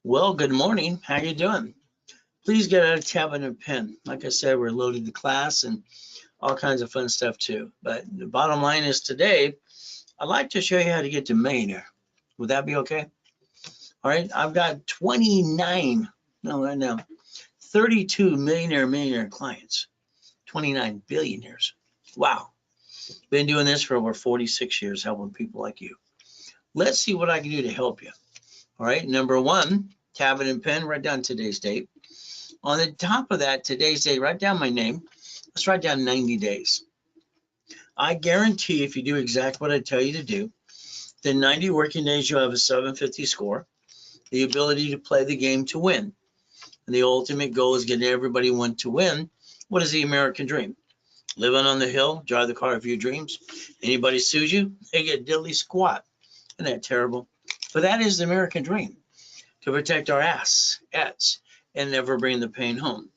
Well, good morning. How you doing? Please get out a tab and a pen. Like I said, we're loading the class and all kinds of fun stuff too. But the bottom line is today, I'd like to show you how to get to millionaire. Would that be okay? All right. I've got 32 millionaire clients, 29 billionaires. Wow. Been doing this for over 46 years, helping people like you. Let's see what I can do to help you. All right. Number one, tablet and pen, write down today's date. On the top of that, today's date, write down my name. Let's write down 90 days. I guarantee if you do exactly what I tell you to do, then 90 working days, you'll have a 750 score, the ability to play the game to win. And the ultimate goal is getting everybody want to win. What is the American dream? Living on the hill, drive the car of your dreams. Anybody sues you, they get diddly squat. Isn't that terrible? But that is the American dream, to protect our assets and never bring the pain home.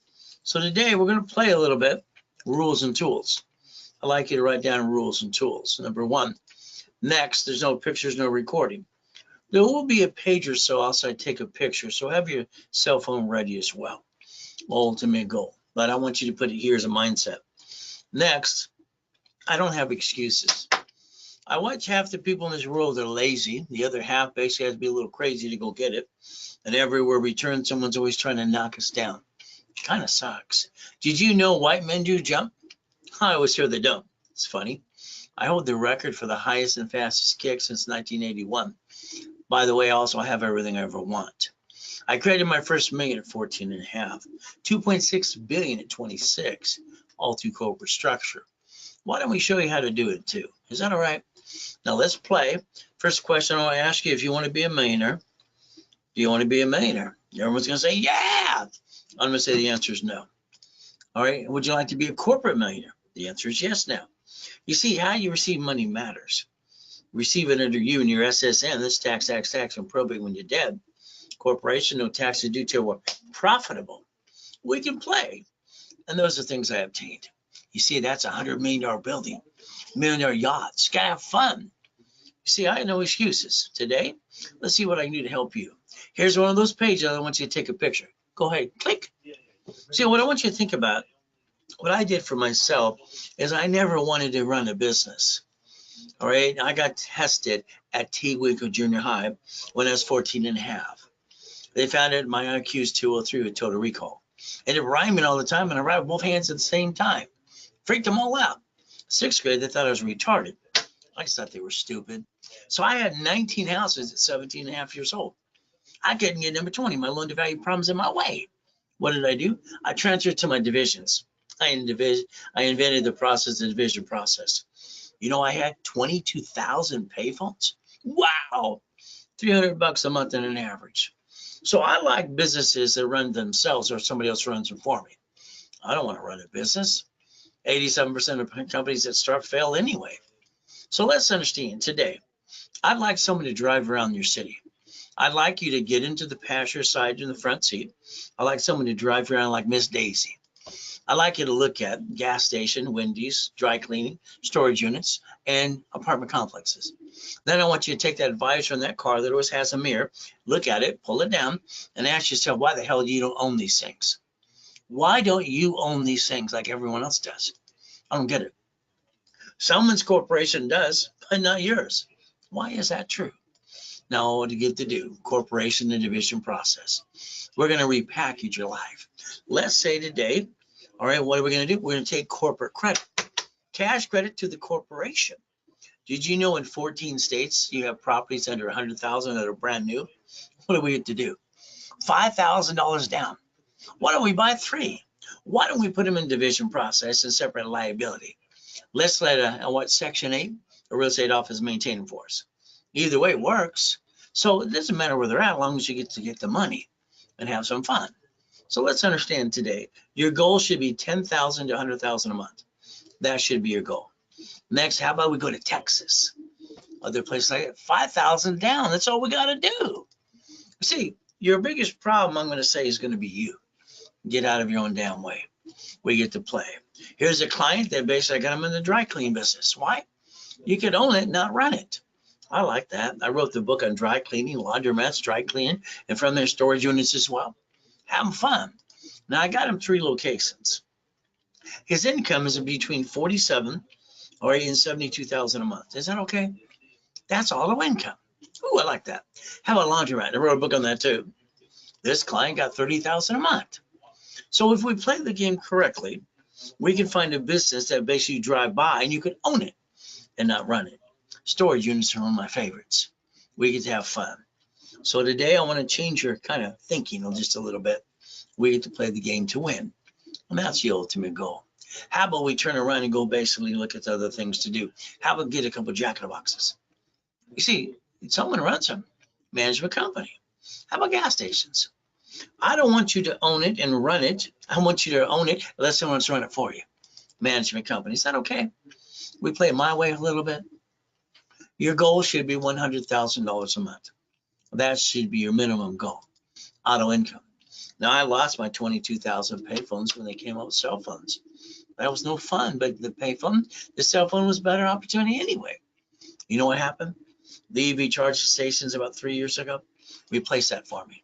So today we're going to play a little bit, rules and tools. I'd like you to write down rules and tools. Number one, next, there's no pictures, no recording. There will be a page or so outside take a picture, so have your cell phone ready as well. Ultimate goal, but I want you to put it here as a mindset. Next, I don't have excuses. I watch half the people in this world are lazy. The other half basically has to be a little crazy to go get it. And everywhere we turn, someone's always trying to knock us down. Kind of sucks. Did you know white men do jump? I always hear they don't. It's funny. I hold the record for the highest and fastest kick since 1981. By the way, I also have everything I ever want. I created my first million at 14 and a half, 2.6 billion at 26, all through corporate structure. Why don't we show you how to do it too? Is that all right? Now let's play. First question I want to ask you, if you want to be a millionaire, do you want to be a millionaire? Everyone's going to say, yeah. I'm going to say the answer is no. All right. Would you like to be a corporate millionaire? The answer is yes now. You see, how you receive money matters. Receive it under you and your SSN. This tax, and probate when you're dead. Corporation, no taxes due till we're profitable. We can play. And those are things I obtained. You see, that's a $100 million building, millionaire yachts. Gotta have fun. You see, I have no excuses. Today, let's see what I can do to help you. Here's one of those pages I want you to take a picture. Go ahead, click. See, what I want you to think about, what I did for myself is I never wanted to run a business. All right, I got tested at T. Winkle Junior High when I was 14 and a half. They found out my IQ is 203 with total recall. And it rhyming all the time, and I write with both hands at the same time. Freaked them all out. Sixth grade, they thought I was retarded. I just thought they were stupid. So I had 19 houses at 17 and a half years old. I couldn't get number 20. My loan to value problems in my way. What did I do? I transferred to my divisions. I invented the process, the division process. You know, I had 22,000 payphones. Wow, $300 a month on an average. So I like businesses that run themselves or somebody else runs them for me. I don't want to run a business. 87% of companies that start fail anyway. So let's understand today. I'd like someone to drive around your city. I'd like you to get into the passenger side in the front seat. I'd like someone to drive around like Miss Daisy. I'd like you to look at gas station, Wendy's, dry cleaning, storage units, and apartment complexes. Then I want you to take that visor in that car that always has a mirror, look at it, pull it down, and ask yourself, why the hell do you don't own these things? Why don't you own these things like everyone else does? I don't get it. Someone's corporation does, but not yours. Why is that true? Now, what do you get to do? Corporation and division process. We're going to repackage your life. Let's say today, all right, what are we going to do? We're going to take corporate credit, cash credit to the corporation. Did you know in 14 states you have properties under 100,000 that are brand new? What do we get to do? $5,000 down. Why don't we buy 3? Why don't we put them in division process and separate liability? Let's let what Section 8, a real estate office, maintain them for us. Either way it works. So it doesn't matter where they're at as long as you get to get the money and have some fun. So let's understand today, your goal should be 10,000 to 100,000 a month. That should be your goal. Next, how about we go to Texas? Other places like 5,000 down. That's all we got to do. See, your biggest problem, I'm going to say, is going to be you. Get out of your own damn way. We get to play. Here's a client that basically got them in the dry clean business. Why? You could own it, not run it. I like that. I wrote the book on dry cleaning, laundromats, dry cleaning, and from their storage units as well. Having fun. Now I got him 3 locations. His income is between 47 or even 72,000 a month. Is that okay? That's all the income. Ooh, I like that. How about laundromat? I wrote a book on that too. This client got 30,000 a month. So if we play the game correctly, we can find a business that basically you drive by and you can own it and not run it. Storage units are one of my favorites. We get to have fun. So today I want to change your kind of thinking just a little bit. We get to play the game to win. And that's the ultimate goal. How about we turn around and go basically look at the other things to do? How about get a couple jack in the boxes? You see, someone runs them. Management company. How about gas stations? I don't want you to own it and run it. I want you to own it unless someone's run it for you. Management company. Is that okay? We play it my way a little bit. Your goal should be $100,000 a month. That should be your minimum goal. Auto income. Now I lost my 22,000 payphones when they came out with cell phones. That was no fun, but the cell phone was a better opportunity anyway. You know what happened? The EV charging stations about 3 years ago replaced that for me.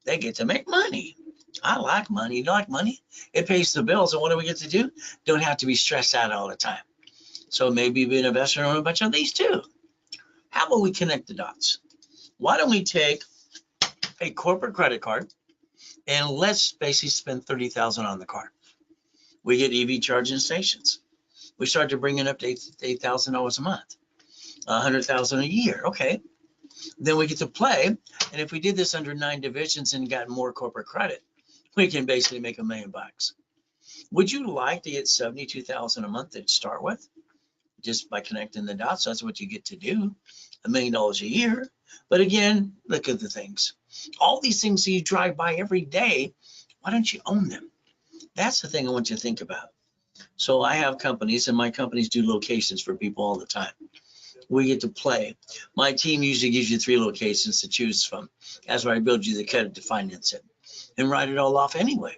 They get to make money. I like money. You like money? It pays the bills. And what do we get to do? Don't have to be stressed out all the time. So maybe be an investor on a bunch of these too. How about we connect the dots? Why don't we take a corporate credit card and let's basically spend 30,000 on the card. We get EV charging stations. We start to bring it up to $8,000 a month, 100,000 a year. Okay. Then we get to play. And if we did this under 9 divisions and got more corporate credit, we can basically make $1 million. Would you like to get 72,000 a month to start with? Just by connecting the dots, that's what you get to do, $1 million a year. But again, look at the things. All these things that you drive by every day, why don't you own them? That's the thing I want you to think about. So I have companies, and my companies do locations for people all the time. We get to play. My team usually gives you 3 locations to choose from. That's why I build you the credit to finance it and write it all off anyway.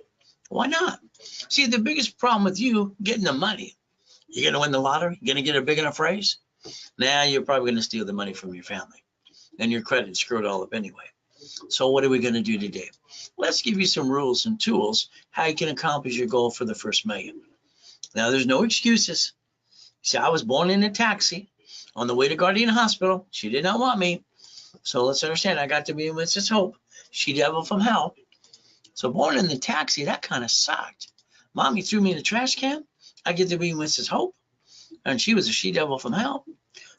Why not? See, the biggest problem with you getting the money, you're going to win the lottery? You're going to get a big enough raise? Now you're probably going to steal the money from your family and your credit screwed all up anyway. So what are we going to do today? Let's give you some rules and tools how you can accomplish your goal for the first $1 million. Now there's no excuses. See, I was born in a taxi on the way to Guardian Hospital. She did not want me. So let's understand, I got to be Mrs. Hope. She devil from hell. So born in the taxi, that kind of sucked. Mommy threw me in the trash can. I get to be Mrs. Hope. And she was a she-devil from hell.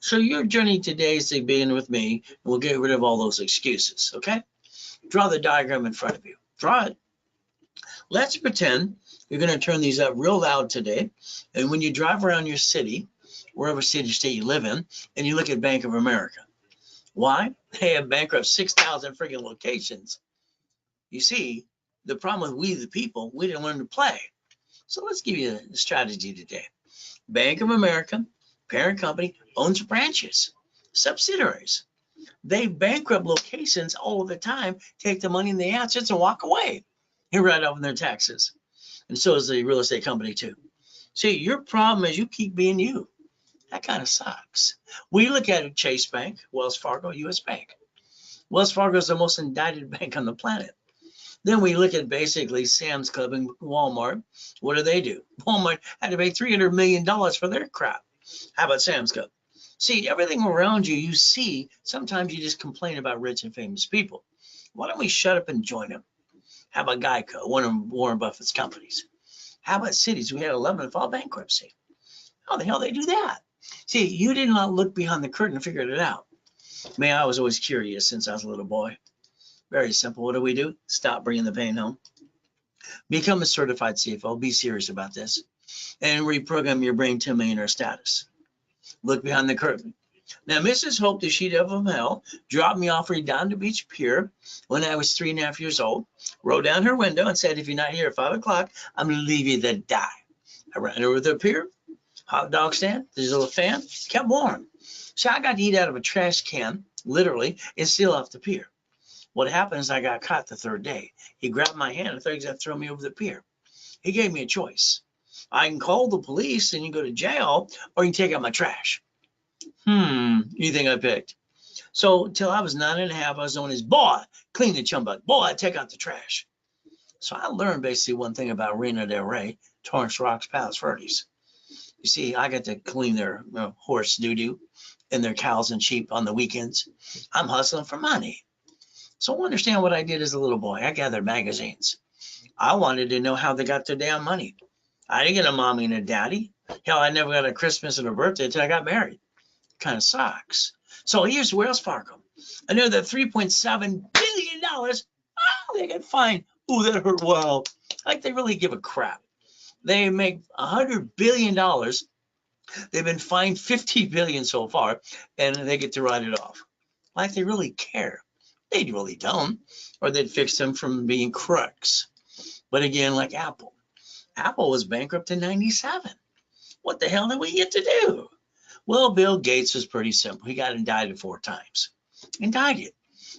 So your journey today is to be in with me, and we'll get rid of all those excuses, okay? Draw the diagram in front of you. Draw it. Let's pretend you're going to turn these up real loud today. And when you drive around your city, wherever city or state you live in, and you look at Bank of America. Why? They have bankrupt 6,000 freaking locations. You see, the problem with we the people, we didn't learn to play. So let's give you a strategy today. Bank of America, parent company, owns branches, subsidiaries. They bankrupt locations all the time, take the money and the assets and walk away. You write off on their taxes. And so is the real estate company too. See, your problem is you keep being you. That kind of sucks. We look at Chase Bank, Wells Fargo, US Bank. Wells Fargo is the most indicted bank on the planet. Then we look at basically Sam's Club and Walmart. What do? Walmart had to pay $300 million for their crap. How about Sam's Club? See, everything around you, you see, sometimes you just complain about rich and famous people. Why don't we shut up and join them? How about Geico, one of Warren Buffett's companies? How about cities? We had 11 that filed bankruptcy. How the hell they do that? See, you did not look behind the curtain and figured it out. Man, I was always curious since I was a little boy. Very simple. What do? Stop bringing the pain home. Become a certified CFO. Be serious about this. And reprogram your brain to millionaire status. Look behind the curtain. Now, Mrs. Hope, the she-devil from hell, dropped me off Redondo Beach Pier when I was 3.5 years old, rolled down her window and said, if you're not here at 5 o'clock, I'm going to leave you to die. I ran over to the pier, hot dog stand, there's a little fan, kept warm. So I got to eat out of a trash can, literally, and steal off the pier. What happened is I got caught the 3rd day. He grabbed my hand and thought he was going to throw me over the pier. He gave me a choice. I can call the police and you go to jail, or you can take out my trash. You think I picked? So till I was 9.5, I was known as boy, clean the chum bucket. Boy, take out the trash. So I learned basically one thing about Reina Del Rey, Torrance Rocks, Palos Verdes. You see, I got to clean their horse doo-doo and their cows and sheep on the weekends. I'm hustling for money. So understand what I did as a little boy. I gathered magazines. I wanted to know how they got their damn money. I didn't get a mommy and a daddy. Hell, I never got a Christmas and a birthday until I got married. Kind of sucks. So here's Wells Fargo. Another $3.7 billion. Oh, they get fined. Oh, that hurt. Wow. Like they really give a crap. They make $100 billion. They've been fined 50 billion so far, and they get to write it off. Like they really care. They really don't, or they'd fix them from being crooks. But again, like Apple. Apple was bankrupt in 97. What the hell did we get to do? Well, Bill Gates was pretty simple. He got indicted 4 times. Indicted.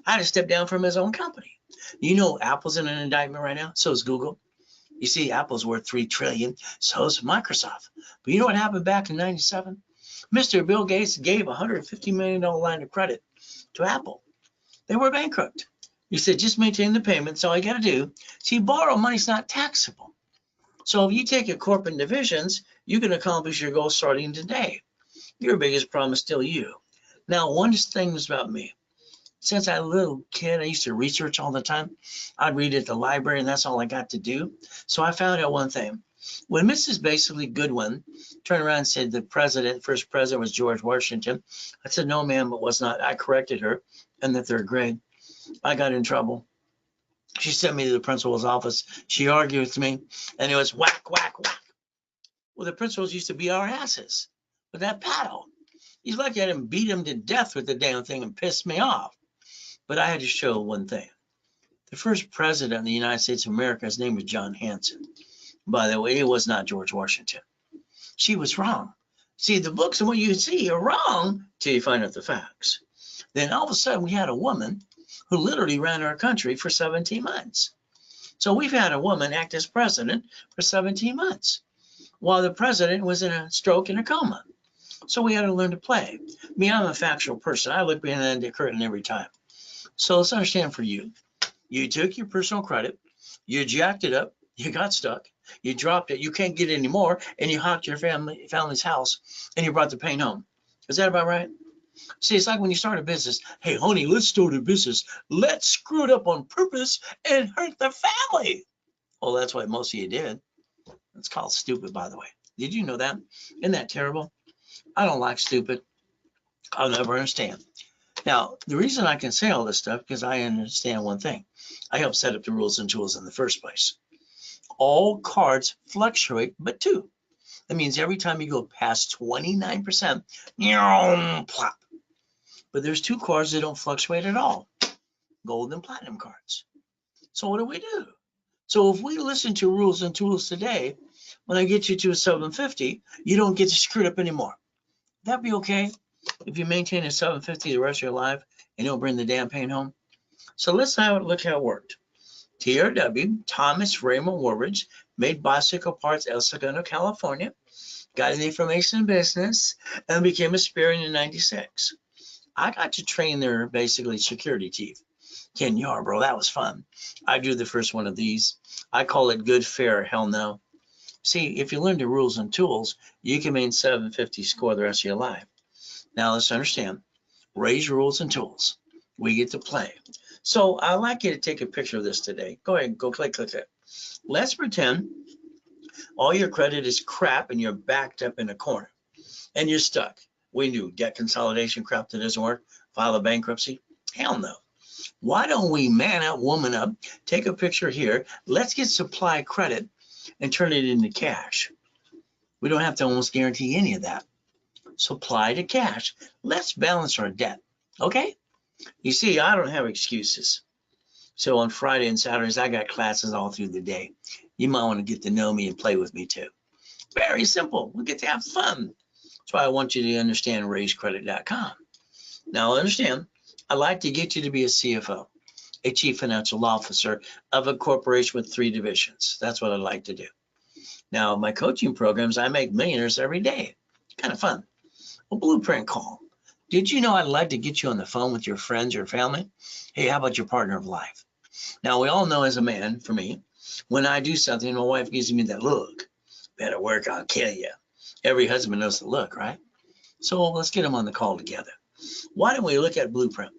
I had to step down from his own company. You know, Apple's in an indictment right now. So is Google. You see, Apple's worth $3 trillion. So is Microsoft. But you know what happened back in 97? Mr. Bill Gates gave a $150 million line of credit to Apple. They were bankrupt. He said, just maintain the payments. All you got to do. See, borrow money's not taxable. So if you take your corporate divisions, you can accomplish your goal starting today. Your biggest problem is still you. Now, one thing was about me. Since I was a little kid, I used to research all the time. I'd read at the library, and that's all I got to do. So I found out one thing. When Mrs. Basically Goodwin turned around and said the first president was George Washington, I said, no, ma'am, it was not. I corrected her in the 3rd grade. I got in trouble. She sent me to the principal's office. She argued with me, and it was whack, whack, whack. Well, the principals used to beat our asses with that paddle. He's lucky I didn't beat him to death with the damn thing and piss me off. But I had to show one thing. The first president of the United States of America, his name was John Hanson. By the way, it was not George Washington. She was wrong. See, the books and what you see are wrong till you find out the facts. Then all of a sudden we had a woman who literally ran our country for 17 months. So we've had a woman act as president for 17 months while the president was in a stroke and a coma. So we had to learn to play. Me, I'm a factual person. I look behind the curtain every time. So let's understand for you. You took your personal credit, you jacked it up, you got stuck, you dropped it, you can't get any more, and you hocked your family's house, and you brought the pain home. Is that about right? See, it's like when you start a business. Hey, honey, let's start a business. Let's screw it up on purpose and hurt the family. Well, that's what most of you did. It's called stupid, by the way. Did you know that? Isn't that terrible? I don't like stupid. I'll never understand. Now, the reason I can say all this stuff because I understand one thing. I helped set up the rules and tools in the first place. All cards fluctuate, but 2. That means every time you go past 29%, plop. But there's 2 cards that don't fluctuate at all. Gold and platinum cards. So what do? So if we listen to rules and tools today, when I get you to a 750, you don't get screwed up anymore. That'd be okay if you maintain a 750 the rest of your life and don't bring the damn pain home. So let's look how it worked. TRW, Thomas Raymond Woolridge, made bicycle parts El Segundo, California, got an information business, and became a Spearman in 96. I got to train their basically security chief, Ken Yarbrough. That was fun. I drew the first one of these. I call it good, fair, hell no. See, if you learn the rules and tools, you can maintain 750 score the rest of your life. Now let's understand, raise rules and tools. We get to play. So I'd like you to take a picture of this today. Go ahead, go click it. Let's pretend all your credit is crap and you're backed up in a corner and you're stuck. We knew debt consolidation crap that doesn't work, file a bankruptcy. Hell no. Why don't we man up, woman up, take a picture here. Let's get supply credit and turn it into cash. We don't have to almost guarantee any of that. Supply to cash. Let's balance our debt. Okay? You see, I don't have excuses. So on Friday and Saturdays, I got classes all through the day. You might want to get to know me and play with me too. Very simple. We get to have fun. That's why I want you to understand raisecredit.com. Now understand, I'd like to get you to be a CFO, a chief financial officer of a corporation with 3 divisions. That's what I'd like to do. Now, my coaching programs, I make millionaires every day. Kind of fun. A blueprint call. Did you know I'd like to get you on the phone with your friends or family? Hey, how about your partner of life? Now, we all know as a man, for me, when I do something, my wife gives me that look. Better work, I'll kill you. Every husband knows the look, right? So let's get them on the call together. Why don't we look at blueprint?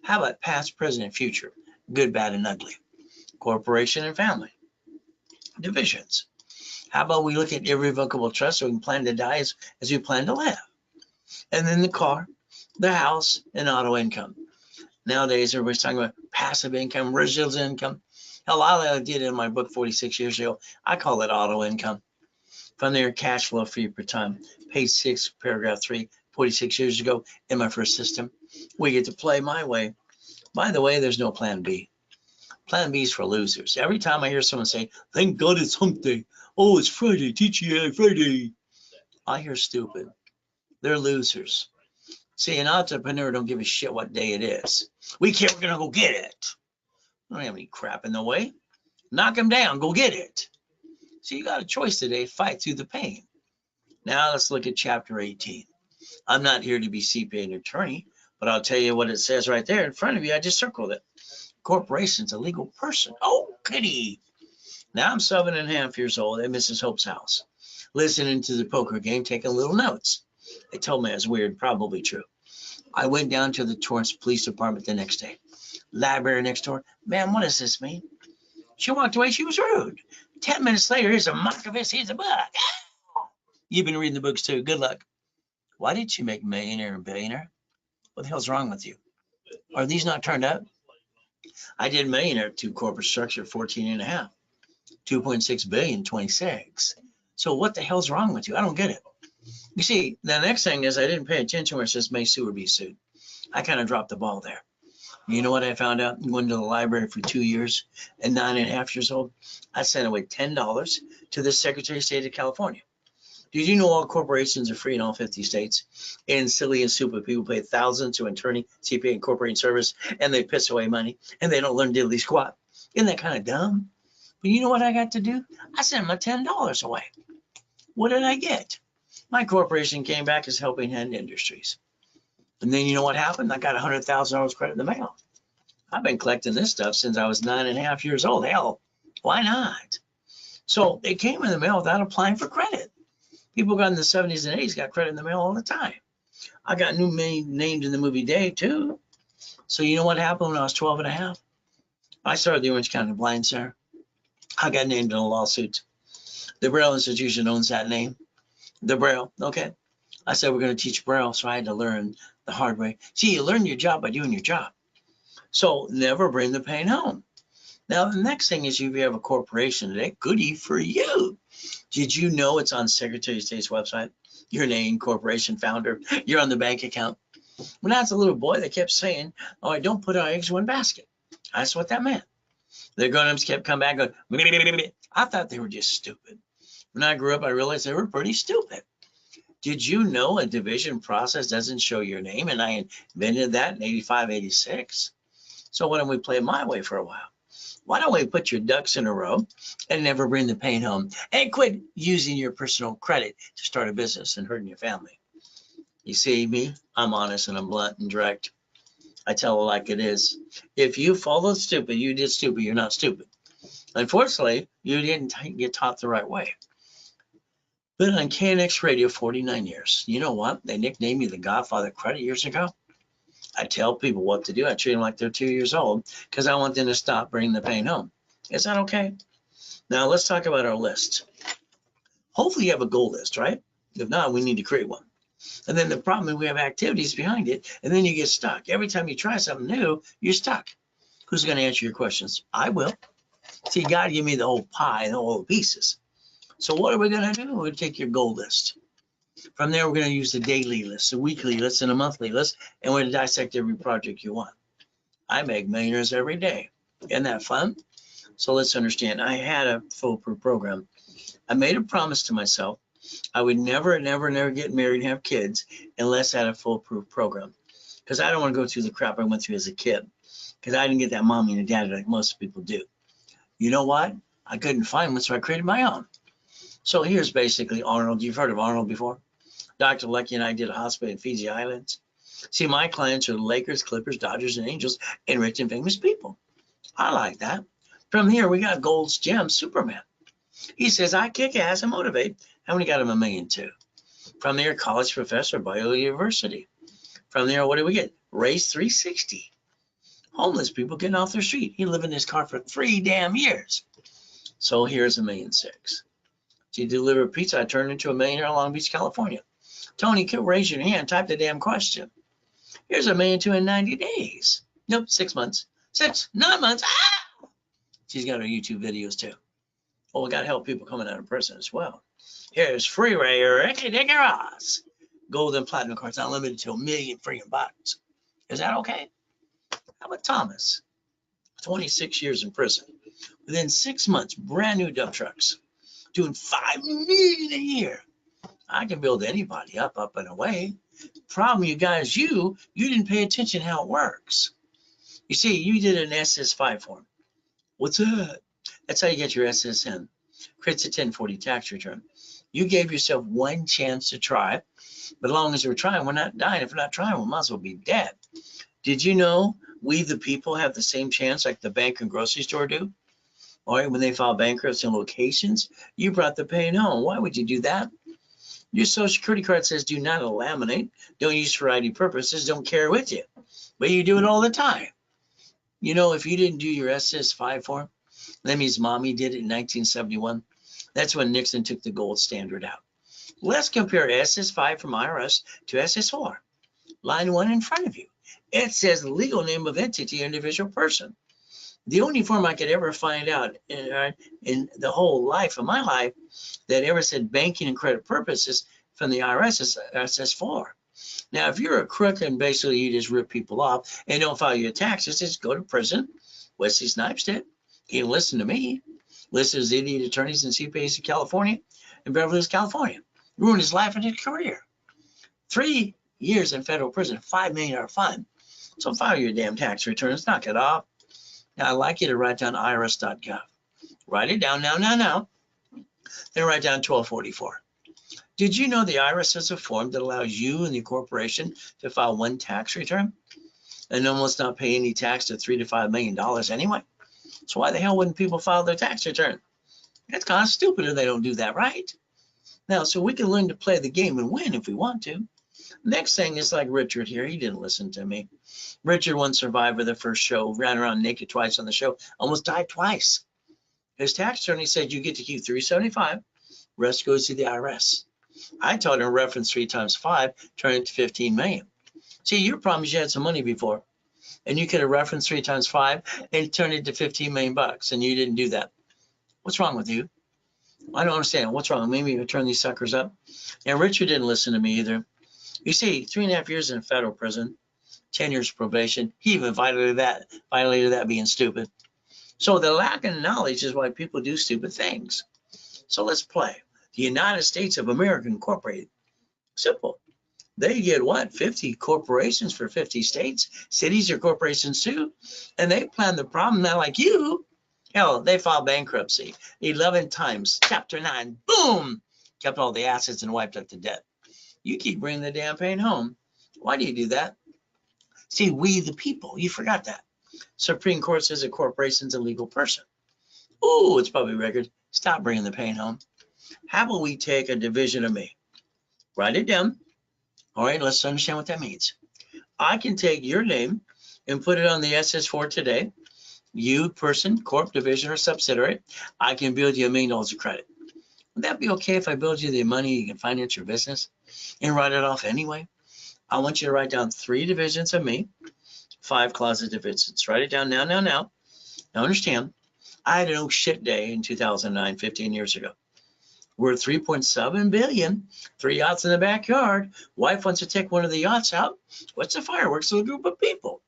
How about past, present, and future? Good, bad, and ugly. Corporation and family. Divisions. How about we look at irrevocable trust so we can plan to die as we plan to live? And then the car, the house, and auto income. Nowadays, everybody's talking about passive income, residual income. Hell, I did it in my book 46 years ago. I call it auto income. From there, cash flow for you per time. Page 6, paragraph 3, 46 years ago in my first system. We get to play my way. By the way, there's no plan B. Plan B is for losers. Every time I hear someone say, thank God it's hump day. Oh, it's Friday, TGI Friday. I hear stupid. They're losers. See, an entrepreneur don't give a shit what day it is. We can't, we're going to go get it. I don't have any crap in the way. Knock them down, go get it. So you got a choice today, fight through the pain. Now let's look at chapter 18. I'm not here to be CPA and attorney, but I'll tell you what it says right there in front of you. I just circled it. Corporation's a legal person. Oh, goody. Now I'm 7.5 years old at Mrs. Hope's house, listening to the poker game, taking little notes. They told me it was weird, probably true. I went down to the Torrance Police Department the next day. Library next door. Ma'am, what does this mean? She walked away. She was rude. 10 minutes later, here's a Markovitz. Here's a book. You've been reading the books too. Good luck. Why did you make millionaire and billionaire? What the hell's wrong with you? Are these not turned up? I did millionaire to corporate structure 14.5. 2.6 billion, 26. So what the hell's wrong with you? I don't get it. You see, the next thing is I didn't pay attention where it says may sue or be sued. I kind of dropped the ball there. You know what I found out? Going to the library for 2 years and 9.5 years old, I sent away $10 to the Secretary of State of California. Did you know all corporations are free in all 50 states? And silly and stupid people pay thousands to attorney, CPA, and corporate service, and they piss away money, and they don't learn diddly squat. Isn't that kind of dumb? But you know what I got to do? I sent my $10 away. What did I get? My corporation came back as Helping Hand Industries. And then you know what happened? I got $100,000 credit in the mail. I've been collecting this stuff since I was 9.5 years old. Hell, why not? So it came in the mail without applying for credit. People got in the 70s and 80s got credit in the mail all the time. I got new named in the movie Day too. So you know what happened when I was 12.5? I started the Orange County Blind Center. I got named in a lawsuit. The Braille Institution owns that name. The Braille, okay. I said we're going to teach Braille, so I had to learn the hard way. See, you learn your job by doing your job. So never bring the pain home. Now, the next thing is if you have a corporation today, goody for you. Did you know it's on Secretary of State's website? Your name, corporation founder, you're on the bank account. When I was a little boy, they kept saying, oh, I don't put our eggs in one basket. That's what that meant. The grown-ups kept coming back going, I thought they were just stupid. When I grew up, I realized they were pretty stupid. Did you know a division process doesn't show your name? And I invented that in 85, 86. So why don't we play my way for a while? Why don't we put your ducks in a row and never bring the pain home and quit using your personal credit to start a business and hurting your family? You see me? I'm honest and I'm blunt and direct. I tell it like it is. If you follow stupid, you did stupid. You're not stupid. Unfortunately, you didn't get taught the right way. Been on KNX Radio 49 years. You know what? They nicknamed me the Godfather of Credit years ago. I tell people what to do. I treat them like they're 2 years old because I want them to stop bringing the pain home. Is that okay? Now let's talk about our list. Hopefully you have a goal list, right? If not, we need to create one. And then the problem is we have activities behind it, and then you get stuck. Every time you try something new, you're stuck. Who's going to answer your questions? I will. See, God give me the whole pie and all the pieces. So what are we going to do? We're going to take your goal list. From there, we're going to use the daily list, the weekly list, and a monthly list, and we're going to dissect every project you want. I make millionaires every day. Isn't that fun? So let's understand. I had a foolproof program. I made a promise to myself I would never get married and have kids unless I had a foolproof program. Because I don't want to go through the crap I went through as a kid. Because I didn't get that mommy and a daddy like most people do. You know what? I couldn't find one, so I created my own. So here's basically Arnold. You've heard of Arnold before? Dr. Lucky and I did a hospital in Fiji Islands. See, my clients are Lakers, Clippers, Dodgers, and Angels, and rich and famous people. I like that. From here, we got Gold's Gem, Superman. He says, I kick ass and motivate. And we got him $1.2 million. From there, college professor, Bio University. From there, what do we get? Race 360. Homeless people getting off their street. He lived in his car for 3 damn years. So here's $1.6 million. To deliver pizza, I turned into $1 millionaire in Long Beach, California. Tony, raise your hand. Type the damn question. Here's $1.2 million in 90 days. Nope, 6 months. 9 months. Ah! She's got her YouTube videos too. Oh, we got to help people coming out of prison as well. Here's Freeway Ricky Dicky Ross. Gold and platinum cards unlimited to $1 million freaking bucks. Is that okay? How about Thomas? 26 years in prison. Within 6 months, brand new dump trucks. Doing $5 million a year. I can build anybody up and away. Problem, you guys, you didn't pay attention how it works. You see, you did an SS5 form. What's that? That's how you get your SSN. Creates a 1040 tax return. You gave yourself one chance to try, but as long as we're trying, we're not dying. If we're not trying, we might as well be dead. Did you know we, the people, have the same chance like the bank and grocery store do? All right, when they file bankruptcy in locations, you brought the pain home. Why would you do that? Your social security card says do not laminate, don't use for ID purposes, don't carry with you. But you do it all the time. You know, if you didn't do your SS5 form, that means mommy did it in 1971. That's when Nixon took the gold standard out. Let's compare SS5 from IRS to SS4. Line 1 in front of you. It says legal name of entity, individual person. The only form I could ever find out in the whole life of my life that ever said banking and credit purposes from the IRS is SS4. Now, if you're a crook and basically you just rip people off and don't file your taxes, just go to prison. Wesley Snipes did. He didn't listen to me. Listen to the idiot attorneys and CPAs in California and Beverly Hills, California. Ruined his life and his career. 3 years in federal prison, $5 million fine. So file your damn tax returns, knock it off. Now, I'd like you to write down irs.gov. Write it down now. Then write down 1244. Did you know the IRS has a form that allows you and the corporation to file one tax return and almost not pay any tax to $3 to $5 million anyway? So why the hell wouldn't people file their tax return? That's kind of stupid if they don't do that, right? Now, so we can learn to play the game and win if we want to. Next thing is like Richard here. He didn't listen to me. Richard won Survivor the first show, ran around naked twice on the show, almost died twice. His tax attorney said you get to keep $375, rest goes to the IRS. I told him reference 3 times 5, turn it to 15 million. See, your problem is you had some money before, and you could have referenced 3 times 5 and turned it to 15 million bucks, and you didn't do that. What's wrong with you? I don't understand. What's wrong? Maybe you turn these suckers up. And Richard didn't listen to me either. You see, 3.5 years in federal prison, 10 years probation. He even violated that being stupid. So the lack of knowledge is why people do stupid things. So let's play. The United States of America Incorporated. Simple. They get what? 50 corporations for 50 states. Cities or corporations too. And they plan the problem. Not like you. Hell, they filed bankruptcy 11 times. Chapter 9. Boom. Kept all the assets and wiped out the debt. You keep bringing the damn pain home. Why do you do that? See, we the people. You forgot that. Supreme Court says a corporation's a legal person. Ooh, it's public record. Stop bringing the pain home. How about we take a division of me? Write it down. All right, let's understand what that means. I can take your name and put it on the SS4 today. You, person, corp, division, or subsidiary. I can build you $1 million of credit. Would that be okay if I build you the money you can finance your business and write it off anyway? I want you to write down 3 divisions of me, 5 closet divisions. Write it down now. Now understand, I had an oh shit day in 2009, 15 years ago. We're 3.7 billion, 3 yachts in the backyard. Wife wants to take one of the yachts out. What's the fireworks to a group of people?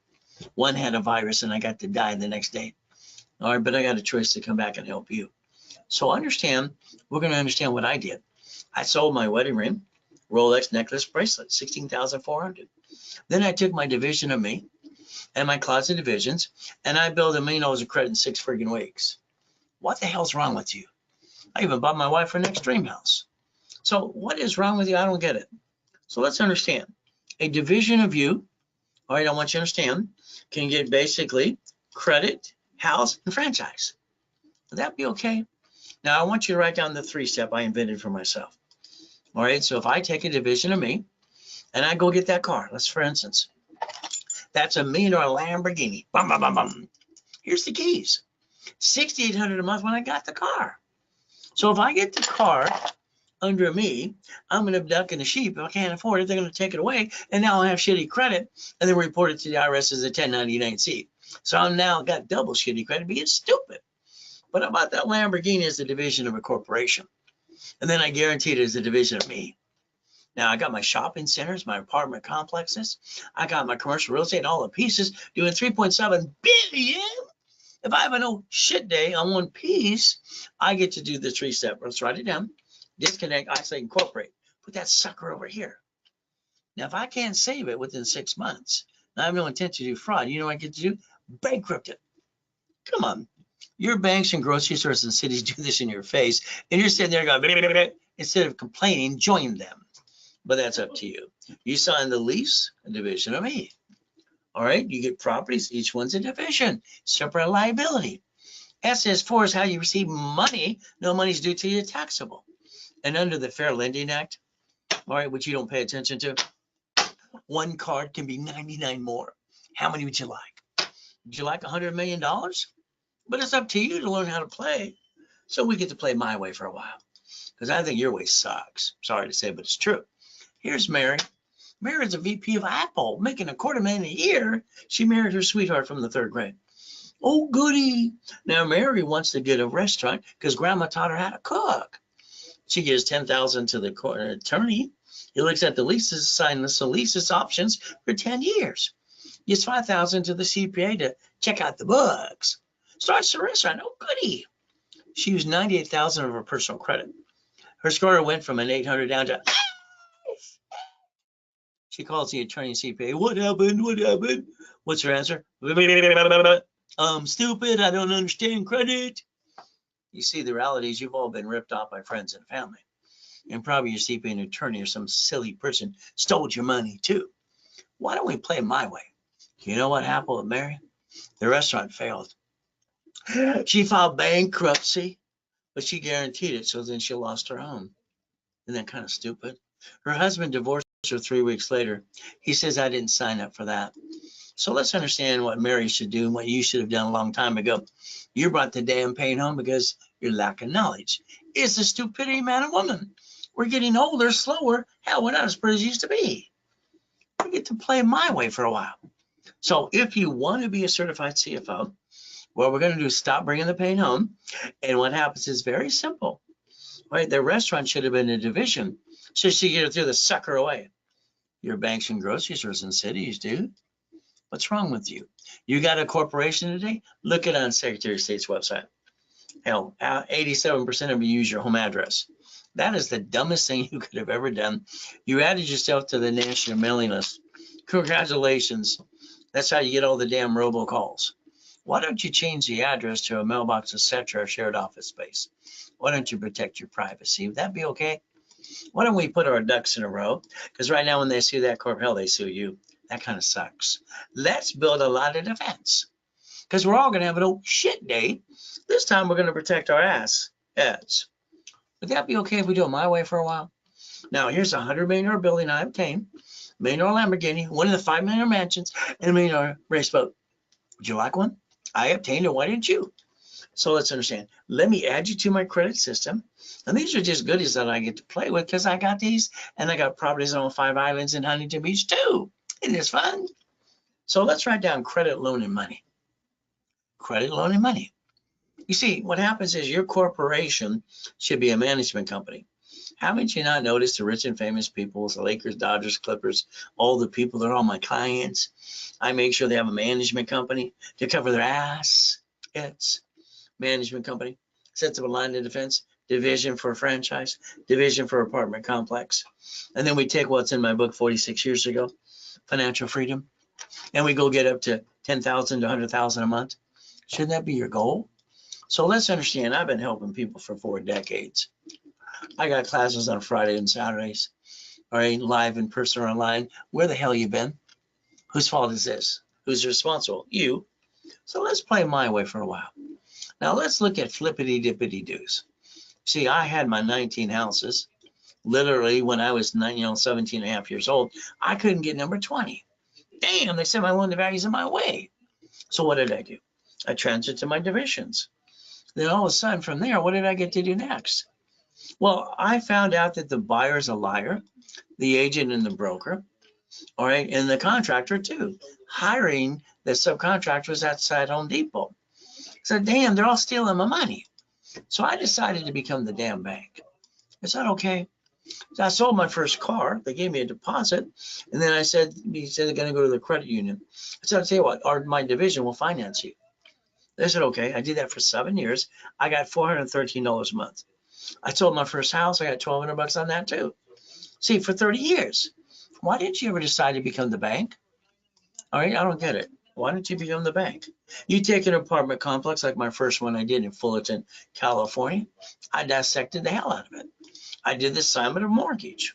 One had a virus and I got to die the next day. All right, but I got a choice to come back and help you. So understand, we're going to understand what I did. I sold my wedding ring, Rolex necklace bracelet, $16,400. Then I took my division of me and my closet divisions, and I built $1 million of credit in 6 friggin' weeks. What the hell's wrong with you? I even bought my wife an extreme house. So what is wrong with you? I don't get it. So let's understand. A division of you, all right, I want you to understand, can get basically credit, house, and franchise. Would that be okay? Now, I want you to write down the 3-step I invented for myself. All right, so if I take a division of me and I go get that car, let's for instance, that's $1 million Lamborghini. Bum, bum, bum, bum. Here's the keys. $6,800 a month when I got the car. So if I get the car under me, I'm going to duck in the sheep. If I can't afford it, they're going to take it away. And now I have shitty credit and then report it to the IRS as a 1099-C. So I'm now got double shitty credit being stupid. But how about that Lamborghini as a division of a corporation? And then I guarantee it as a division of me. Now I got my shopping centers, my apartment complexes. I got my commercial real estate and all the pieces doing 3.7 billion. If I have a no shit day on one piece, I get to do the 3-step. Let's write it down. Disconnect, isolate, incorporate. Put that sucker over here. Now, if I can't save it within 6 months, and I have no intent to do fraud, you know what I get to do? Bankrupt it. Come on. Your banks and grocery stores and cities do this in your face, and you're sitting there going, blah, blah, blah. Instead of complaining, join them. But that's up to you. You sign the lease, a division of me. All right, you get properties, each one's a division, separate liability. SS4 is how you receive money. No money's due to you, taxable. And under the Fair Lending Act, all right, which you don't pay attention to, one card can be 99 more. How many would you like? Would you like $100 million? But it's up to you to learn how to play. So we get to play my way for a while. Because I think your way sucks. Sorry to say, but it's true. Here's Mary. Mary's a VP of Apple, making $250,000 a year. She married her sweetheart from the 3rd grade. Oh, goody. Now, Mary wants to get a restaurant because grandma taught her how to cook. She gives $10,000 to the attorney. He looks at the leases, signs the leases options for 10 years. Gives $5,000 to the CPA to check out the books. Starts the restaurant. Oh, goody. She used $98,000 of her personal credit. Her score went from an 800 down to. She calls the attorney and CPA. What happened? What happened? What's her answer? Stupid. I don't understand credit. You see, the reality is you've all been ripped off by friends and family. And probably your CPA and attorney or some silly person stole your money too. Why don't we play my way? You know what happened with Mary? The restaurant failed. She filed bankruptcy, but she guaranteed it, so then she lost her home. Isn't that kind of stupid? Her husband divorced her 3 weeks later. He says, I didn't sign up for that. So let's understand what Mary should do and what you should have done a long time ago. You brought the damn pain home because you're lacking knowledge. It's the stupidity, man and woman. We're getting older, slower. Hell, we're not as pretty as used to be. We get to play my way for a while. So if you want to be a certified CFO, what we're going to do is stop bringing the pain home. And what happens is very simple. Right? The restaurant should have been a division. So she get through the sucker away. Your banks and grocery stores and cities, dude. What's wrong with you? You got a corporation today? Look it on Secretary of State's website. Hell, 87% of you use your home address. That is the dumbest thing you could have ever done. You added yourself to the national mailing list. Congratulations. That's how you get all the damn robocalls. Why don't you change the address to a mailbox, etc., or shared office space? Why don't you protect your privacy? Would that be okay? Why don't we put our ducks in a row? Because right now when they sue that corp, hell, they sue you. That kind of sucks. Let's build a lot of defense. Because we're all going to have an old shit day. This time we're going to protect our ass heads. Would that be okay if we do it my way for a while? Now, here's a $100 million building I obtained. $1 million Lamborghini, one of the $5 million mansions, and $1 million race boat. Would you like one? I obtained it. Why didn't you? So let's understand. Let me add you to my credit system. And these are just goodies that I get to play with because I got these. And I got properties on 5 islands in Huntington Beach too. Isn't this fun? So let's write down credit, loan, and money. Credit, loan, and money. You see, what happens is your corporation should be a management company. Haven't you not noticed the rich and famous people, the Lakers, Dodgers, Clippers, all the people that are all my clients? I make sure they have a management company to cover their ass. It's management company, sets up a line of defense, division for a franchise, division for apartment complex. And then we take what's in my book 46 years ago, financial freedom, and we go get up to 10,000 to 100,000 a month. Shouldn't that be your goal? So let's understand, I've been helping people for 4 decades. I got classes on Friday and Saturdays. all right, live in person or online. Where the hell you been? Whose fault is this? Who's responsible? You. So let's play my way for a while. Now let's look at flippity dippity doos. See, I had my 19 houses. Literally, when I was 17 and a half years old, I couldn't get number 20. Damn, they said my loan to value's in my way. So what did I do? I transferred to my divisions. Then all of a sudden from there, what did I get to do next? Well, I found out that the buyer's a liar, the agent and the broker, all right, and the contractor too, hiring the subcontractors outside Home Depot. So damn, they're all stealing my money. So I decided to become the damn bank. Is that okay? So I sold my first car. They gave me a deposit. And then he said they're going to go to the credit union. I said, I'll tell you what, my division will finance you. They said, okay. I did that for 7 years. I got $413 a month. I sold my first house. I got $1,200 on that too. See, for 30 years. Why didn't you ever decide to become the bank? All right, I don't get it. Why don't you become the bank? You take an apartment complex like my first one I did in Fullerton, California. I dissected the hell out of it. I did the assignment of mortgage.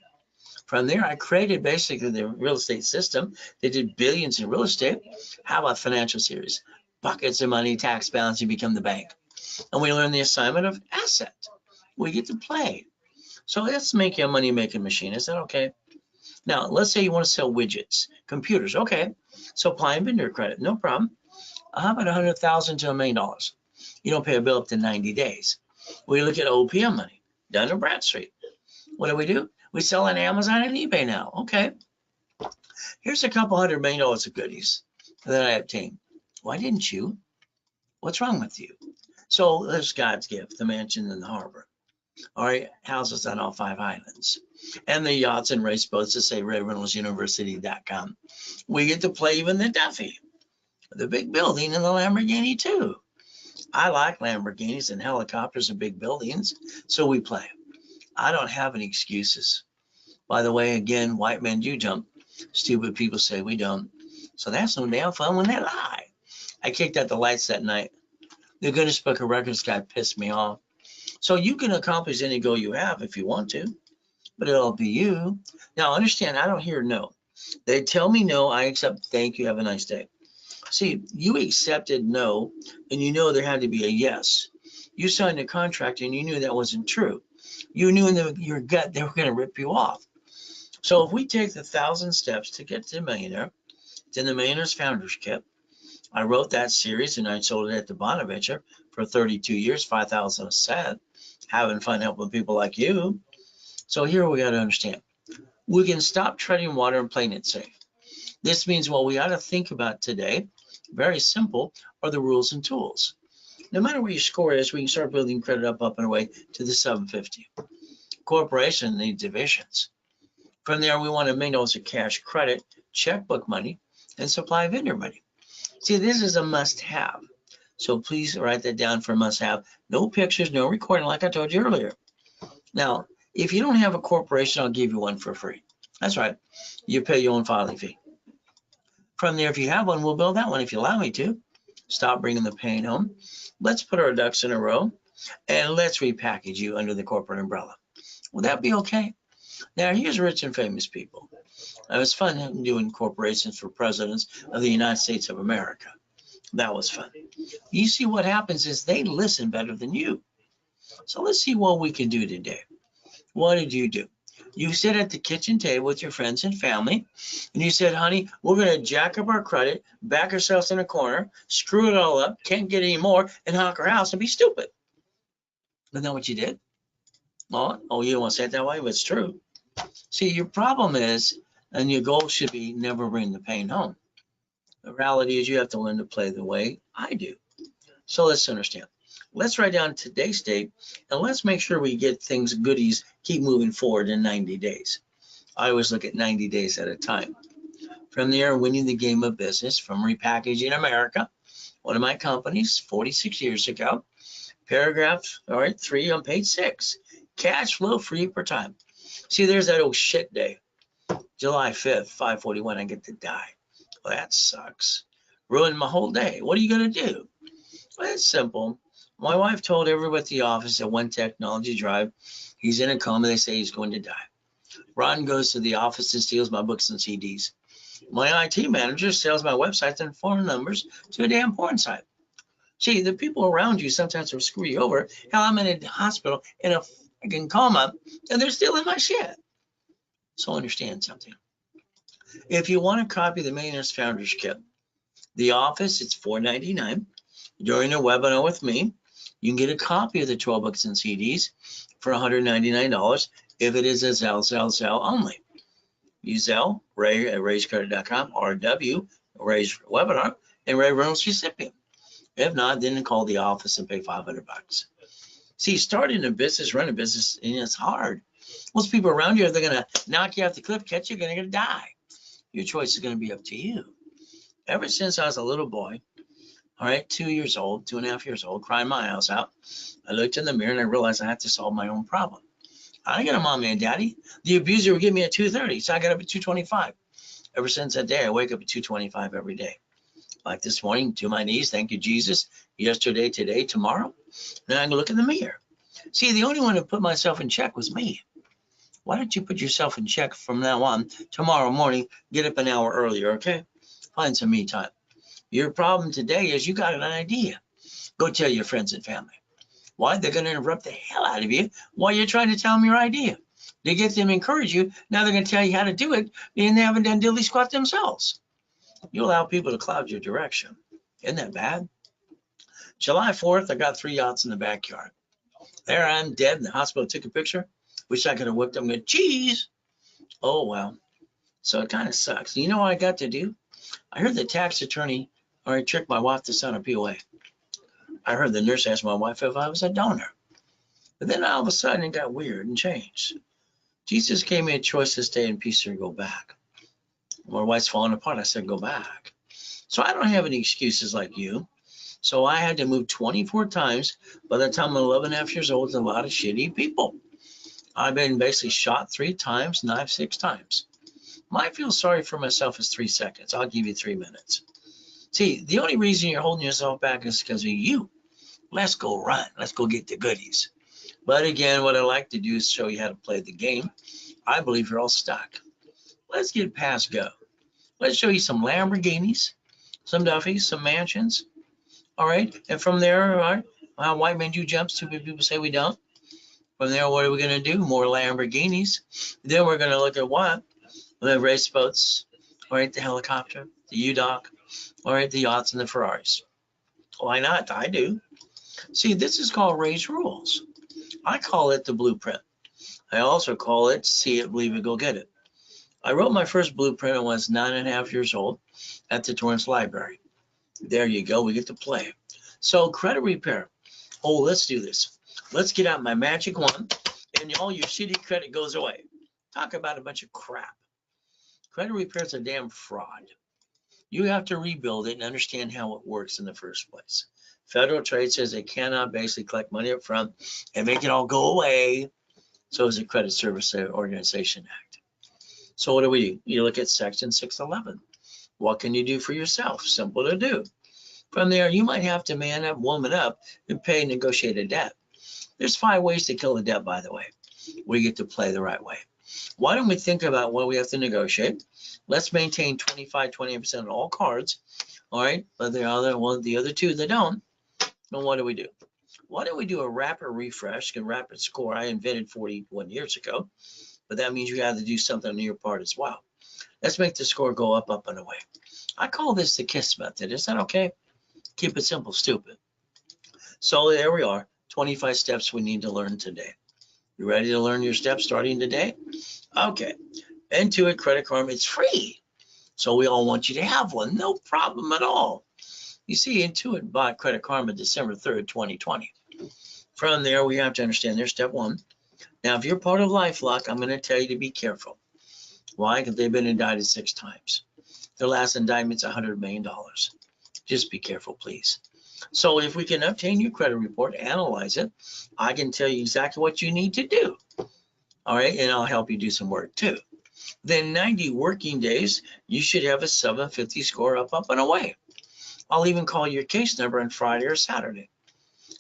From there, I created basically the real estate system. They did billions in real estate. How about financial series? Buckets of money, tax balance, you become the bank. And we learn the assignment of asset. We get to play. So let's make you a money-making machine. Is that okay? Now, let's say you want to sell widgets, computers. Okay, supply and vendor credit, no problem. How about $100,000 to $1 million? You don't pay a bill up to 90 days. We look at OPM money, Dun & Bradstreet. What do? We sell on Amazon and eBay now. Okay. Here's a couple $100 million of goodies that I obtained. Why didn't you? What's wrong with you? So there's God's gift, the mansion in the harbor. All right, houses on all 5 islands. And the yachts and race boats that say RedReynoldsUniversity.com. We get to play even the Duffy, the big building, and the Lamborghini too. I like Lamborghinis and helicopters and big buildings, so we play. I don't have any excuses. By the way, again, white men do jump. Stupid people say we don't. So that's no damn fun when they lie. I kicked out the lights that night. The Guinness Book of Records guy pissed me off. So you can accomplish any goal you have if you want to, but it'll be you. Now understand, I don't hear no. They tell me no, I accept, thank you, have a nice day. See, you accepted no, and you know there had to be a yes. You signed a contract and you knew that wasn't true. You knew in your gut they were going to rip you off. So if we take the 1,000 steps to get to the millionaire, then the Millionaire's Founders Kit. I wrote that series and I sold it at the Bonaventure for 32 years, 5,000 a set, having fun helping people like you. So here we got to understand, we can stop treading water and playing it safe. This means what we ought to think about today, very simple, are the rules and tools. No matter what your score is, we can start building credit up and away to the 750. Corporation needs divisions. From there, we want $1 million of cash credit, checkbook money, and supply vendor money. See, this is a must-have. So please write that down for must-have. No pictures, no recording, like I told you earlier. Now, if you don't have a corporation, I'll give you one for free. That's right. You pay your own filing fee. From there, if you have one, we'll build that one if you allow me to. Stop bringing the pain home. Let's put our ducks in a row, and let's repackage you under the corporate umbrella. Will that be okay? Now, here's rich and famous people. It was fun doing corporations for presidents of the United States of America. That was fun. You see, what happens is they listen better than you. So let's see what we can do today. What did you do? You sit at the kitchen table with your friends and family, and you said, honey, we're going to jack up our credit, back ourselves in a corner, screw it all up, can't get any more, and honk our house and be stupid. Isn't that what you did? Oh, you don't want to say it that way, but it's true. See, your problem is, and your goal should be never bring the pain home. The reality is you have to learn to play the way I do. So let's understand. Let's write down today's date, and let's make sure we get things, goodies, keep moving forward in 90 days. I always look at 90 days at a time. From there, winning the game of business from Repackaging America, one of my companies, 46 years ago. Paragraph, all right, 3 on page 6. Cash flow free per time. See, there's that old shit day. July 5th, 5:41, I get to die. Well, that sucks. Ruined my whole day. What are you going to do? Well, it's simple. My wife told everybody at the office at One Technology Drive, he's in a coma. They say he's going to die. Ron goes to the office and steals my books and CDs. My IT manager sells my websites and phone numbers to a damn porn site. See, the people around you sometimes will screw you over. Hell, I'm in a hospital in a fucking coma, and they're stealing my shit. So understand something. If you want a copy of the Millionaire's Founders Kit, the office, it's $4.99. During a webinar with me, you can get a copy of the 12 books and CDs for $199 if it is a Zelle only. Use Zelle, Ray at raisecredit.com, RW, Ray's webinar, and Ray Reynolds recipient. If not, then call the office and pay $500. See, starting a business, running a business, and it's hard. Most people around you, they're going to knock you off the cliff, catch you, you're going to die. Your choice is going to be up to you. Ever since I was a little boy, all right, 2 years old, 2.5 years old, crying my house out, I looked in the mirror and I realized I had to solve my own problem. I didn't get a mommy and daddy. The abuser would give me at 2:30, so I got up at 2:25. Ever since that day, I wake up at 2:25 every day. Like this morning, to my knees, thank you, Jesus. Yesterday, today, tomorrow. Then I can look in the mirror. See, the only one who put myself in check was me. Why don't you put yourself in check from now on? Tomorrow morning, get up an hour earlier, okay? Find some me time. Your problem today is you got an idea. Go tell your friends and family. Why? They're going to interrupt the hell out of you while you're trying to tell them your idea. To get them to encourage you, now they're going to tell you how to do it, and they haven't done diddly squat themselves. You allow people to cloud your direction. Isn't that bad? July 4th, I got 3 yachts in the backyard. There I'm dead in the hospital. Took a picture. Wish I could have whipped them with cheese. Oh, well. So it kind of sucks. You know what I got to do? I heard the tax attorney already tricked my wife to sign a POA. I heard the nurse ask my wife if I was a donor. But then all of a sudden it got weird and changed. Jesus gave me a choice to stay in peace or go back. My wife's falling apart. I said, go back. So I don't have any excuses like you. So I had to move 24 times. By the time I'm 11.5 years old, a lot of shitty people. I've been basically shot 3 times, knifed 6 times. My feel sorry for myself is 3 seconds. I'll give you 3 minutes. See, the only reason you're holding yourself back is because of you. Let's go run. Let's go get the goodies. But again, what I like to do is show you how to play the game. I believe you're all stuck. Let's get past go. Let's show you some Lamborghinis, some Duffys, some mansions. All right. And from there, all right, how white men do jumps. Too many people say we don't. From there, what are we going to do? More Lamborghinis. Then we're going to look at what? The race boats. All right. The helicopter, the U-Dock. All right. The yachts and the Ferraris. Why not? I do. See, this is called Ray's Rules. I call it the blueprint. I also call it see it, believe it, go get it. I wrote my first blueprint when I was 9.5 years old at the Torrance Library. There you go. We get to play. So credit repair. Oh, let's do this. Let's get out my magic wand and all your shitty credit goes away. Talk about a bunch of crap. Credit repair is a damn fraud. You have to rebuild it and understand how it works in the first place. Federal Trade says they cannot basically collect money up front and make it all go away. So is the Credit Service Organization Act. So what do? You look at Section 611. What can you do for yourself? Simple to do. From there, you might have to man up, woman up, and pay negotiated debt. There's 5 ways to kill the debt, by the way. We get to play the right way. Why don't we think about what we have to negotiate? Let's maintain 28% of all cards. All right, but the other 2 they don't. Then what do? Why don't we do a rapid refresh and rapid score? I invented 41 years ago, but that means you have to do something on your part as well. Let's make the score go up, up, and away. I call this the KISS method. Is that okay? Keep it simple, stupid. So there we are, 25 steps we need to learn today. You ready to learn your steps starting today? Okay. Intuit Credit Karma, it's free. So we all want you to have one, no problem at all. You see, Intuit bought Credit Karma December 3rd, 2020. From there, we have to understand there's step 1. Now, if you're part of LifeLock, I'm going to tell you to be careful. Why? Because they've been indicted 6 times. Their last indictment's $100 million. Just be careful, please. So if we can obtain your credit report, analyze it, I can tell you exactly what you need to do. All right, and I'll help you do some work too. Then 90 working days, you should have a 750 score up, and away. I'll even call your case number on Friday or Saturday.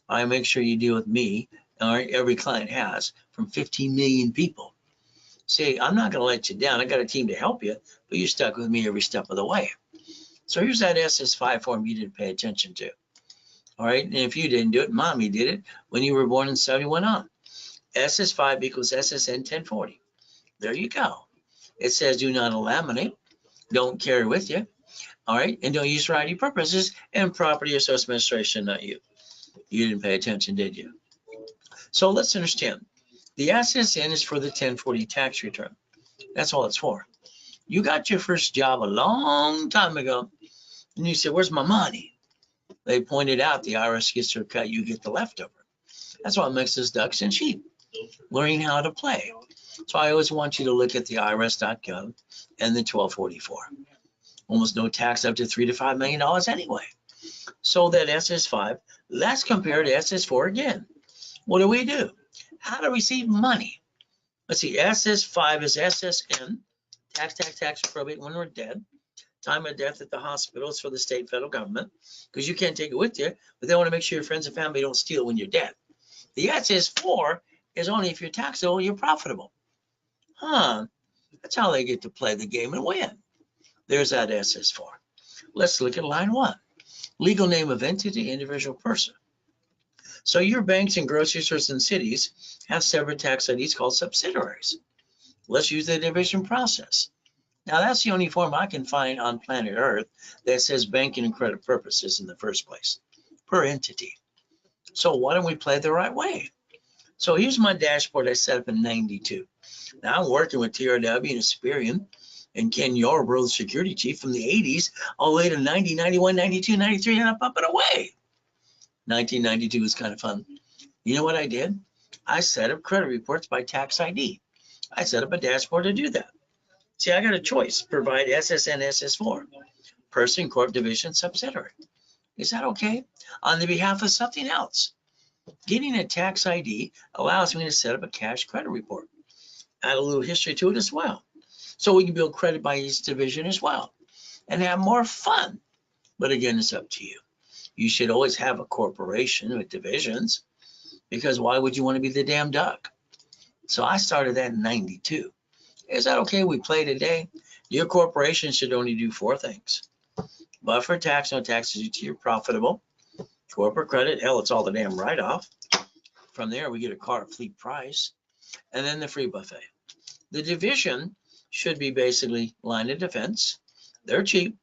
I make sure you deal with me, all right, every client has, from 15 million people. See, I'm not going to let you down. I got a team to help you, but you're stuck with me every step of the way. So here's that SS5 form you didn't pay attention to. All right. And if you didn't do it, mommy did it when you were born in 71 on. SS5 equals SSN 1040. There you go. It says do not laminate, don't carry with you. All right. And don't use for ID purposes and property or social administration, not you. You didn't pay attention, did you? So let's understand. The SSN is for the 1040 tax return. That's all it's for. You got your first job a long time ago, and you said, where's my money? They pointed out the IRS gets their cut, you get the leftover. That's what makes us ducks and sheep, learning how to play. So I always want you to look at the IRS.gov and the 1244. Almost no tax up to $3 to $5 million anyway. So that SS5, let's compare to SS4 again. What do? How to receive money. Let's see, SS5 is SSN, tax, probate when we're dead. Time of death at the hospital is for the state, federal government, because you can't take it with you, but they want to make sure your friends and family don't steal when you're dead. The SS4 is only if you're taxable, you're profitable. That's how they get to play the game and win. There's that SS4. Let's look at line 1. Legal name of entity, individual person. So your banks and grocery stores and cities have separate tax IDs called subsidiaries. Let's use the division process. Now that's the only form I can find on planet Earth that says banking and credit purposes in the first place, per entity. So why don't we play the right way? So here's my dashboard I set up in 92. Now I'm working with TRW and Experian and Ken Yarbrough, the security chief from the 80s, all the way to 90, 91, 92, 93, and up and away. 1992 was kind of fun. You know what I did? I set up credit reports by tax ID. I set up a dashboard to do that. See, I got a choice. Provide SSN, SS4, person, corp, division, subsidiary. Is that okay? On the behalf of something else. Getting a tax ID allows me to set up a cash credit report. Add a little history to it as well. So we can build credit by each division as well and have more fun. But again, it's up to you. You should always have a corporation with divisions, because why would you want to be the damn duck? So I started that in 92. Is that okay? We play today. Your corporation should only do 4 things. Buffer tax, no taxes due to your profitable. Corporate credit, hell, it's all the damn write-off. From there, we get a car at fleet price. And then the free buffet. The division should be basically line of defense. They're cheap,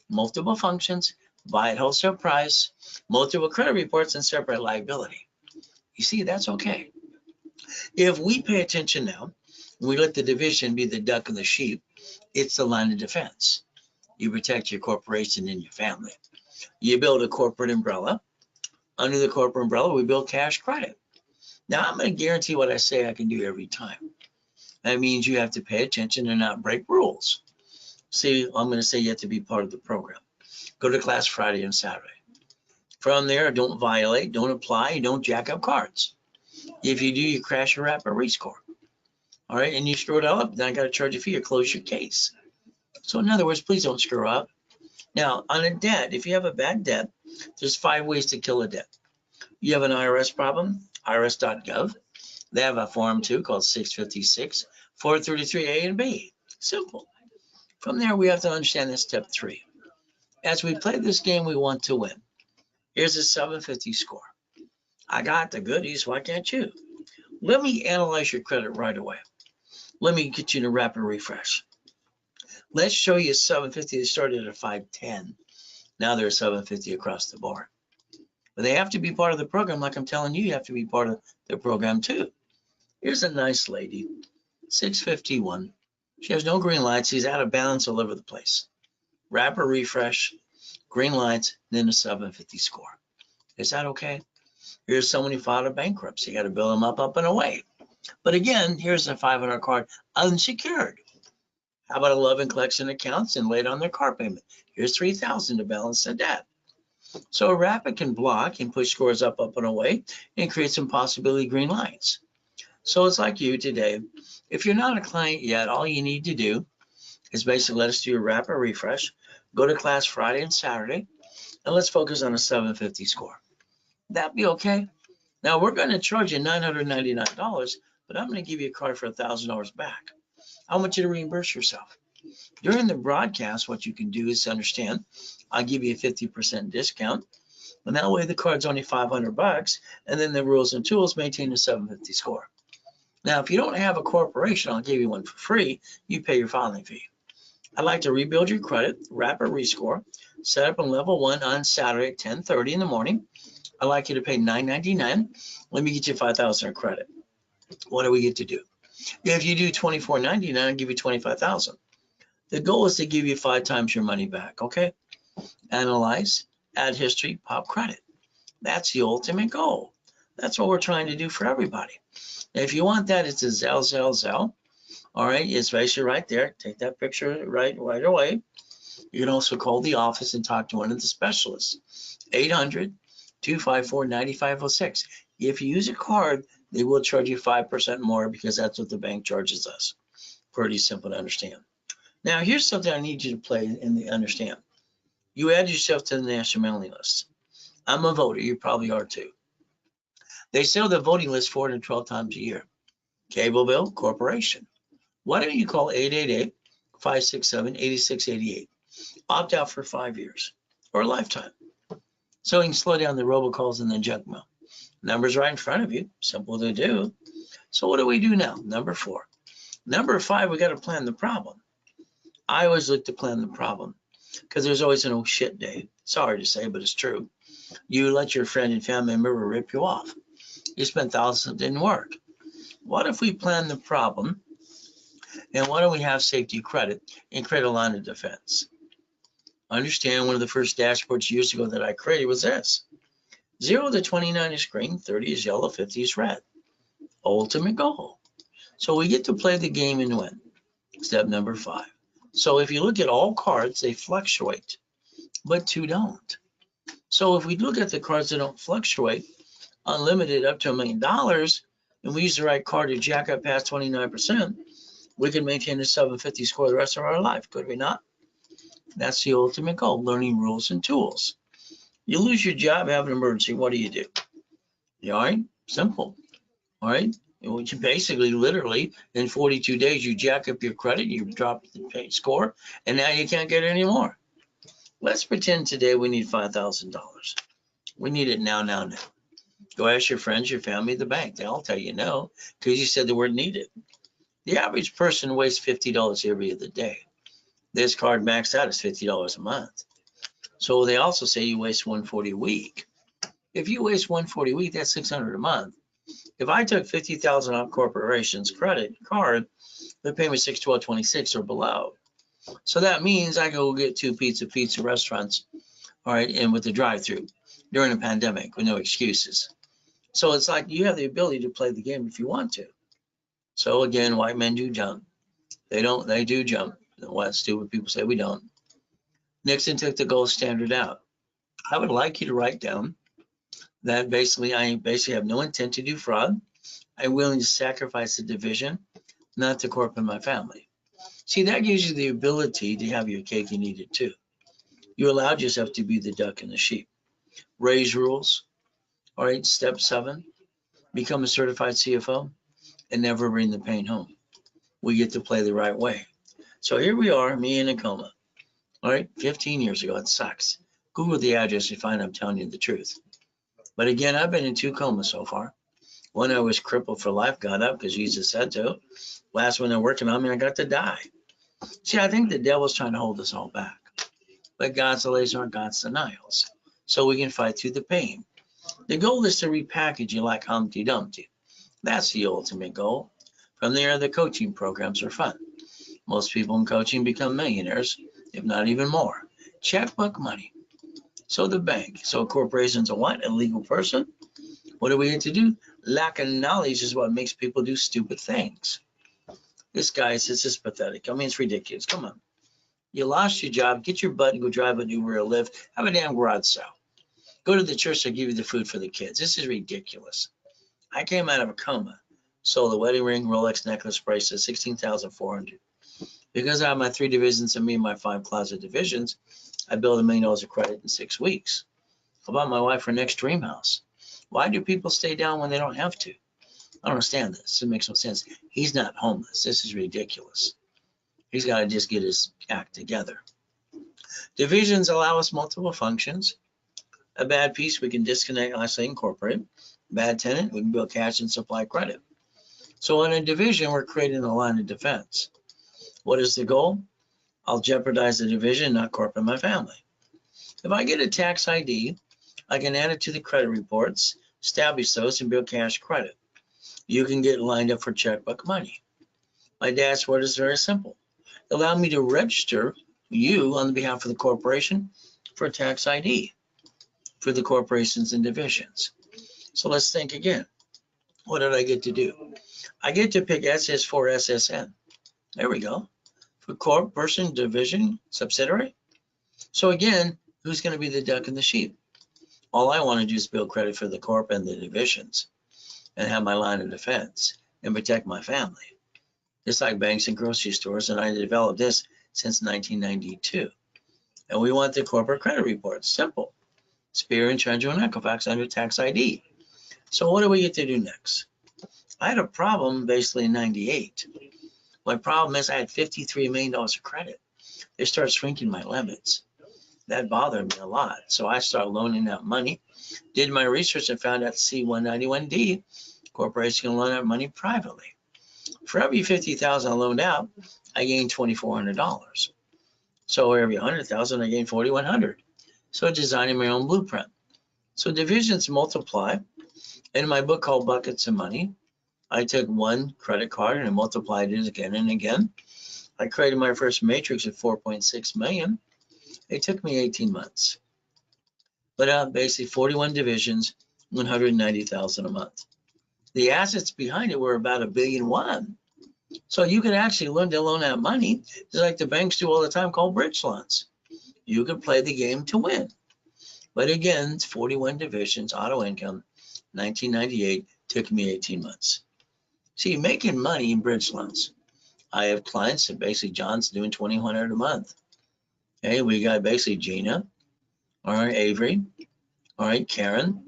multiple functions, buy at wholesale price, multiple credit reports, and separate liability. You see, that's okay. If we pay attention now, we let the division be the duck and the sheep, it's the line of defense. You protect your corporation and your family. You build a corporate umbrella. Under the corporate umbrella, we build cash credit. Now, I'm going to guarantee what I say I can do every time. That means you have to pay attention and not break rules. See, I'm going to say you have to be part of the program. Go to class Friday and Saturday. From there, don't violate, don't apply, don't jack up cards. If you do, you crash your rapid rescore. All right, and you screw it all up, then I got to charge a fee or close your case. So in other words, please don't screw up. Now, on a debt, if you have a bad debt, there's 5 ways to kill a debt. You have an IRS problem, irs.gov. They have a form too called 656, 433A and B. Simple. From there, we have to understand this step 3. As we play this game, we want to win. Here's a 750 score. I got the goodies, why can't you? Let me analyze your credit right away. Let me get you in a rapid refresh. Let's show you 750. They started at 510. Now they're 750 across the board. But they have to be part of the program. Like I'm telling you, you have to be part of the program too. Here's a nice lady, 651. She has no green lights. She's out of balance all over the place. Rapid refresh, green lights, then a 750 score. Is that okay? Here's someone who filed a bankruptcy. You got to bill them up and away. But again, here's a 500 card unsecured. How about 11 collection accounts and late on their car payment? Here's 3,000 to balance the debt. So a rapid can block and push scores up and away and create some possibility green lights. So it's like you today. If you're not a client yet, all you need to do is basically let us do a rapid refresh, go to class Friday and Saturday, and let's focus on a 750 score. That'd be okay. Now we're going to charge you $999, but I'm going to give you a card for $1,000 back. I want you to reimburse yourself. During the broadcast, what you can do is understand, I'll give you a 50% discount, and that way the card's only $500, and then the rules and tools maintain a 750 score. Now, if you don't have a corporation, I'll give you one for free. You pay your filing fee. I'd like to rebuild your credit, rapid rescore, set up on level 1 on Saturday at 10:30 in the morning. I'd like you to pay $9.99. Let me get you 5,000 of credit. What do we get to do? If you do $24.99, I'll give you 25,000. The goal is to give you 5 times your money back, okay? Analyze, add history, pop credit. That's the ultimate goal. That's what we're trying to do for everybody. Now, if you want that, it's a Zelle. All right, it's basically right there. Take that picture right away. You can also call the office and talk to one of the specialists. 800-254-9506. If you use a card, they will charge you 5% more because that's what the bank charges us. Pretty simple to understand. Now, here's something I need you to play and understand. You add yourself to the national mailing list. I'm a voter. You probably are too. They sell the voting list 412 times a year. Cable bill, corporation. Why don't you call 888-567-8688? Opt out for 5 years or a lifetime. So you can slow down the robocalls and the junk mail. Number's right in front of you. Simple to do. So what do we do now? Number 4. Number 5, we got to plan the problem. I always look to plan the problem because there's always an oh shit day. Sorry to say, but it's true. You let your friend and family member rip you off. You spent thousands, it didn't work. What if we plan the problem? And why don't we have safety credit and create a line of defense? Understand, one of the first dashboards years ago that I created was this. 0 to 29 is green, 30 is yellow, 50 is red. Ultimate goal. So we get to play the game and win. Step number 5. So if you look at all cards, they fluctuate, but 2 don't. So if we look at the cards that don't fluctuate, unlimited up to $1 million, and we use the right card to jack up past 29%, we can maintain a 750 score the rest of our life, could we not? That's the ultimate goal, learning rules and tools. You lose your job, have an emergency, what do? You all right? Simple. All right? Which basically, literally, in 42 days, you jack up your credit, you drop the score, and now you can't get any more. Let's pretend today we need $5,000. We need it now. Go ask your friends, your family, the bank. They'll tell you no, because you said the word needed. The average person wastes $50 every other day. This card maxed out is $50 a month. So they also say you waste $140 a week. If you waste $140 a week, that's $600 a month. If I took $50,000 off corporation's credit card, the payment is $612.26 or below. So that means I go get 2 pizza restaurants, all right, and with the drive-through during a pandemic with no excuses. So it's like you have the ability to play the game if you want to. So again, white men do jump. They do jump. What stupid people say we don't. Nixon took the gold standard out. I would like you to write down that I have no intent to do fraud. I'm willing to sacrifice the division, not the corp and my family. See, that gives you the ability to have your cake and eat it too. You allowed yourself to be the duck and the sheep. Raise rules. All right, step 7, become a certified CFO and never bring the pain home. We get to play the right way. So here we are, me in a coma. All right, 15 years ago, it sucks. Google the address, you find I'm telling you the truth. But again, I've been in 2 comas so far. One, I was crippled for life, got up because Jesus said to. Last one, they're working on me, I got to die. See, I think the devil's trying to hold us all back. But God's delays aren't God's denials. So we can fight through the pain. The goal is to repackage you like Humpty Dumpty. That's the ultimate goal. From there, the coaching programs are fun. Most people in coaching become millionaires, if not even more. Checkbook money. So the bank. So a corporation's a what? A legal person. What do we get to do? Lack of knowledge is what makes people do stupid things. This is pathetic. I mean, it's ridiculous. Come on. You lost your job. Get your butt and go drive an Uber or a Lyft. Have a damn garage sale. Go to the church. They'll give you the food for the kids. This is ridiculous. I came out of a coma. Sold a wedding ring, Rolex necklace, bracelet, $16,400. Because I have my 3 divisions and me and my 5 closet divisions, I built $1 million of credit in 6 weeks. I bought my wife her next dream house. Why do people stay down when they don't have to? I don't understand this. It makes no sense. He's not homeless. This is ridiculous. He's got to just get his act together. Divisions allow us multiple functions. A bad piece, we can disconnect, I say incorporate. Bad tenant, we can build cash and supply credit. So in a division, we're creating a line of defense. What is the goal? I'll jeopardize the division, not corp and my family. If I get a tax ID, I can add it to the credit reports, establish those, and build cash credit. You can get lined up for checkbook money. My dashboard is very simple. Allow me to register you on behalf of the corporation for a tax ID for the corporations and divisions. So let's think again. What did I get to do? I get to pick SS4 SSN. There we go. For corp, person, division, subsidiary. So again, who's going to be the duck and the sheep? All I want to do is build credit for the corp and the divisions and have my line of defense and protect my family. Just like banks and grocery stores, and I developed this since 1992. And we want the corporate credit reports. Simple. Spear and Treasurer and Equifax under tax ID. So what do we get to do next? I had a problem basically in 98. My problem is I had $53 million of credit. They started shrinking my limits. That bothered me a lot. So I started loaning out money, did my research and found out C-191D, corporation can loan out money privately. For every $50,000 I loaned out, I gained $2,400. So every $100,000 I gained $4,100. So designing my own blueprint. So divisions multiply. In my book called Buckets of Money, I took one credit card and I multiplied it again and again. I created my first matrix at 4.6 million. It took me 18 months. But basically 41 divisions, 190,000 a month. The assets behind it were about $1.1 billion. So you could actually learn to loan out money, just like the banks do all the time, called bridge loans. You could play the game to win. But again, it's 41 divisions, auto income, 1998, took me 18 months. See, making money in bridge loans. I have clients that basically John's doing $2,100 a month. Okay, we got basically Gina, all right, Avery, all right, Karen,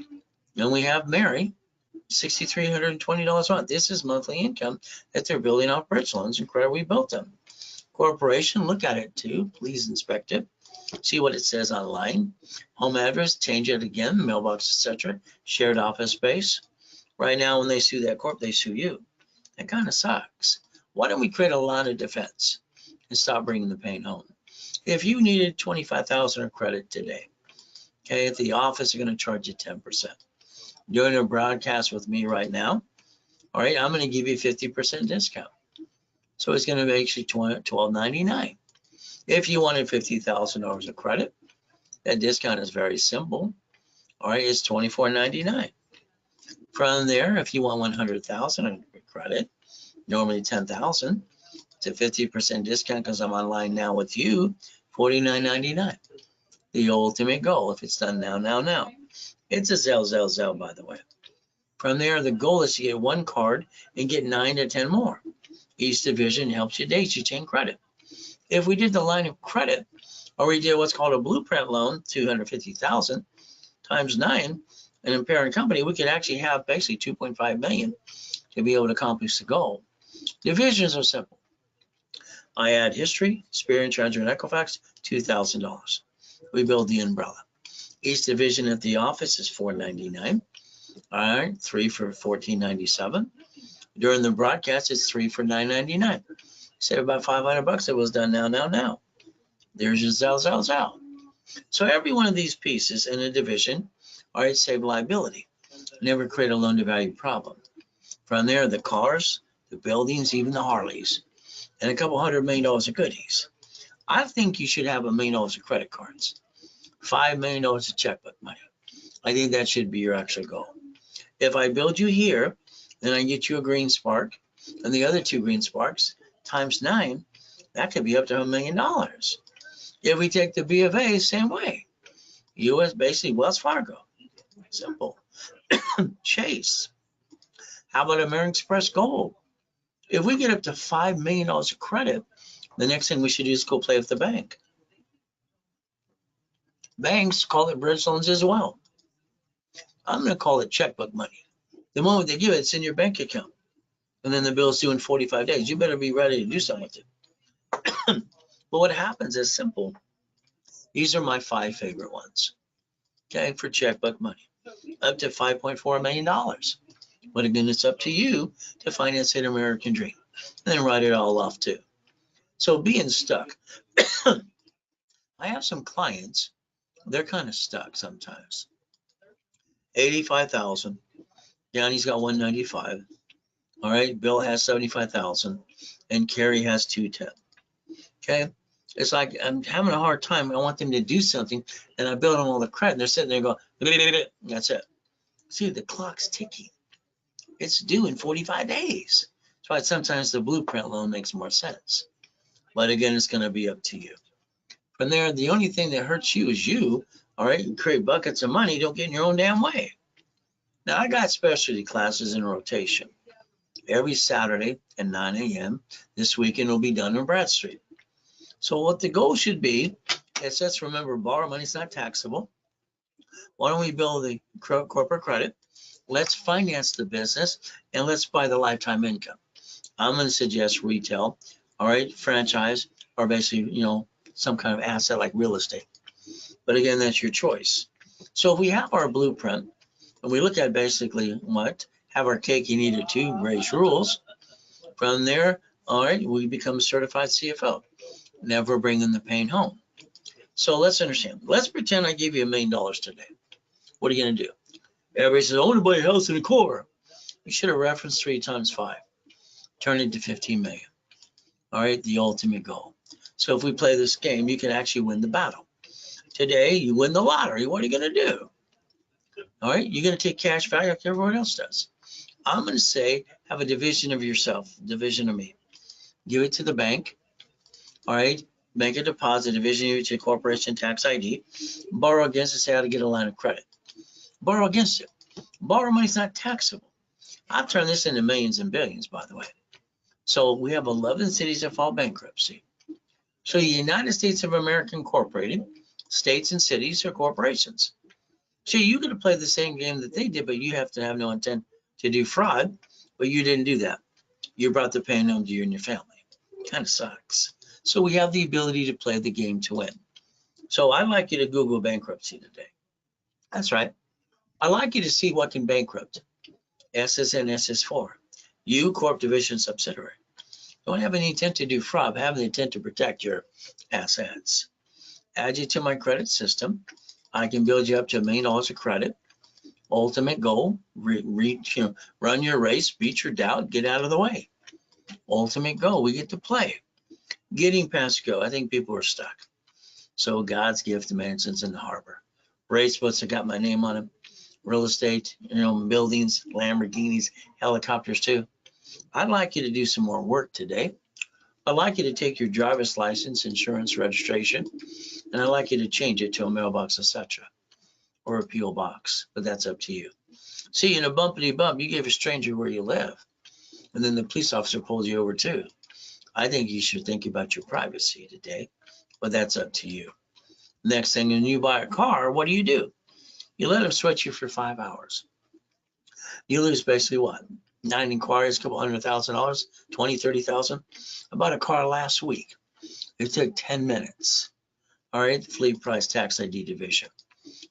and we have Mary, $6,320 a month. This is monthly income that they're building off bridge loans and credit we built them. Corporation, look at it too. Please inspect it. See what it says online. Home address, change it again, mailbox, etc. Shared office space. Right now, when they sue that corp, they sue you. That kind of sucks. Why don't we create a line of defense and stop bringing the pain home? If you needed $25,000 of credit today, okay, at the office, they're going to charge you 10%. Doing a broadcast with me right now, all right, I'm going to give you a 50% discount. So it's going to be actually $12.99. If you wanted $50,000 of credit, that discount is very simple. All right, it's $24.99. From there, if you want $100,000 of credit, normally $10,000, it's a 50% discount because I'm online now with you, $49.99. The ultimate goal, if it's done now. It's a Zelle, by the way. From there, the goal is to get one card and get 9 to 10 more. Each division helps you daisy chain credit. If we did the line of credit, or we did what's called a blueprint loan, $250,000 times 9, and in parent company, we could actually have basically $2.5 million to be able to accomplish the goal. Divisions are simple. I add history, Spear, Treasurer, and Equifax, $2,000. We build the umbrella. Each division at the office is $4.99. All right, 3 for $14.97. During the broadcast, it's 3 for $9.99. Save about $500. It was done now. There's your Zelle. So every one of these pieces in a division, all right, save liability. Never create a loan to value problem. From there, the cars, the buildings, even the Harleys, and a couple $100 million of goodies. I think you should have $1 million of credit cards, $5 million of checkbook money. I think that should be your actual goal. If I build you here, then I get you a green spark and the other 2 green sparks times 9, that could be up to $1 million. If we take the B of A, same way. US, basically Wells Fargo. Simple. Chase. How about American Express Gold? If we get up to $5 million of credit, the next thing we should do is go play with the bank. Banks call it bridge loans as well. I'm going to call it checkbook money. The moment they give it, it's in your bank account. And then the bill's due in 45 days. You better be ready to do something with it. But what happens is simple. These are my 5 favorite ones. Okay, for checkbook money, up to $5.4 million. But again, it's up to you to finance an American dream and then write it all off too. So being stuck, I have some clients, they're kind of stuck sometimes. 85,000, Downey's got 195. All right, Bill has 75,000 and Carrie has 210. Okay, it's like I'm having a hard time. I want them to do something and I build them all the credit and they're sitting there going, that's it. See, the clock's ticking. It's due in 45 days. That's why sometimes the blueprint loan makes more sense. But again, it's going to be up to you. From there, the only thing that hurts you is you. All right, you create buckets of money, don't get in your own damn way. Now, I got specialty classes in rotation every Saturday at 9 a.m. This weekend will be done in Bradstreet. So what the goal should be is, let's remember, borrow money is not taxable. Why don't we build the corporate credit? Let's finance the business and let's buy the lifetime income. I'm going to suggest retail, all right, franchise, or basically, some kind of asset like real estate. But again, that's your choice. So if we have our blueprint and we look at basically what, have our cake and eat it too, raise rules. From there, all right, we become a certified CFO. Never bringing the pain home. So let's understand. Let's pretend I give you $1 million today. What are you going to do? Everybody says, I want to buy a house in a core. You should have referenced 3 times 5. Turn it to 15 million. All right, the ultimate goal. So if we play this game, you can actually win the battle. Today, you win the lottery. What are you going to do? All right, you're going to take cash value like everyone else does. I'm going to say, have a division of yourself, division of me. Give it to the bank. All right, make a deposit, division of your corporation tax ID. Borrow against it, say how to get a line of credit. Borrow against it. Borrow money is not taxable. I've turned this into millions and billions, by the way. So we have 11 cities that file bankruptcy. So the United States of America Incorporated, states and cities are corporations. So you're going to play the same game that they did, but you have to have no intent to do fraud, but you didn't do that. You brought the pain home to you and your family. Kind of sucks. So we have the ability to play the game to win. So I'd like you to Google bankruptcy today. That's right. I'd like you to see what can bankrupt. SSN, SS4. U, Corp Division Subsidiary. Don't have any intent to do fraud, have the intent to protect your assets. Add you to my credit system. I can build you up to $1 million of credit. Ultimate goal, run your race, beat your doubt, get out of the way. Ultimate goal, we get to play. Getting past go, I think people are stuck. So God's gift to mansions in the harbor. Race boats have got my name on them. Real estate, buildings, Lamborghinis, helicopters too. I'd like you to do some more work today. I'd like you to take your driver's license, insurance, registration, and I'd like you to change it to a mailbox, etc., or a P.O. box, but that's up to you. See, in a bumpity bump, you gave a stranger where you live, and then the police officer pulls you over too. I think you should think about your privacy today, but that's up to you. Next thing, when you buy a car, what do? You let them sweat you for 5 hours. You lose basically what? 9 inquiries, a couple $100,000, 20, 30,000. I bought a car last week. It took 10 minutes. All right, fleet price tax ID division.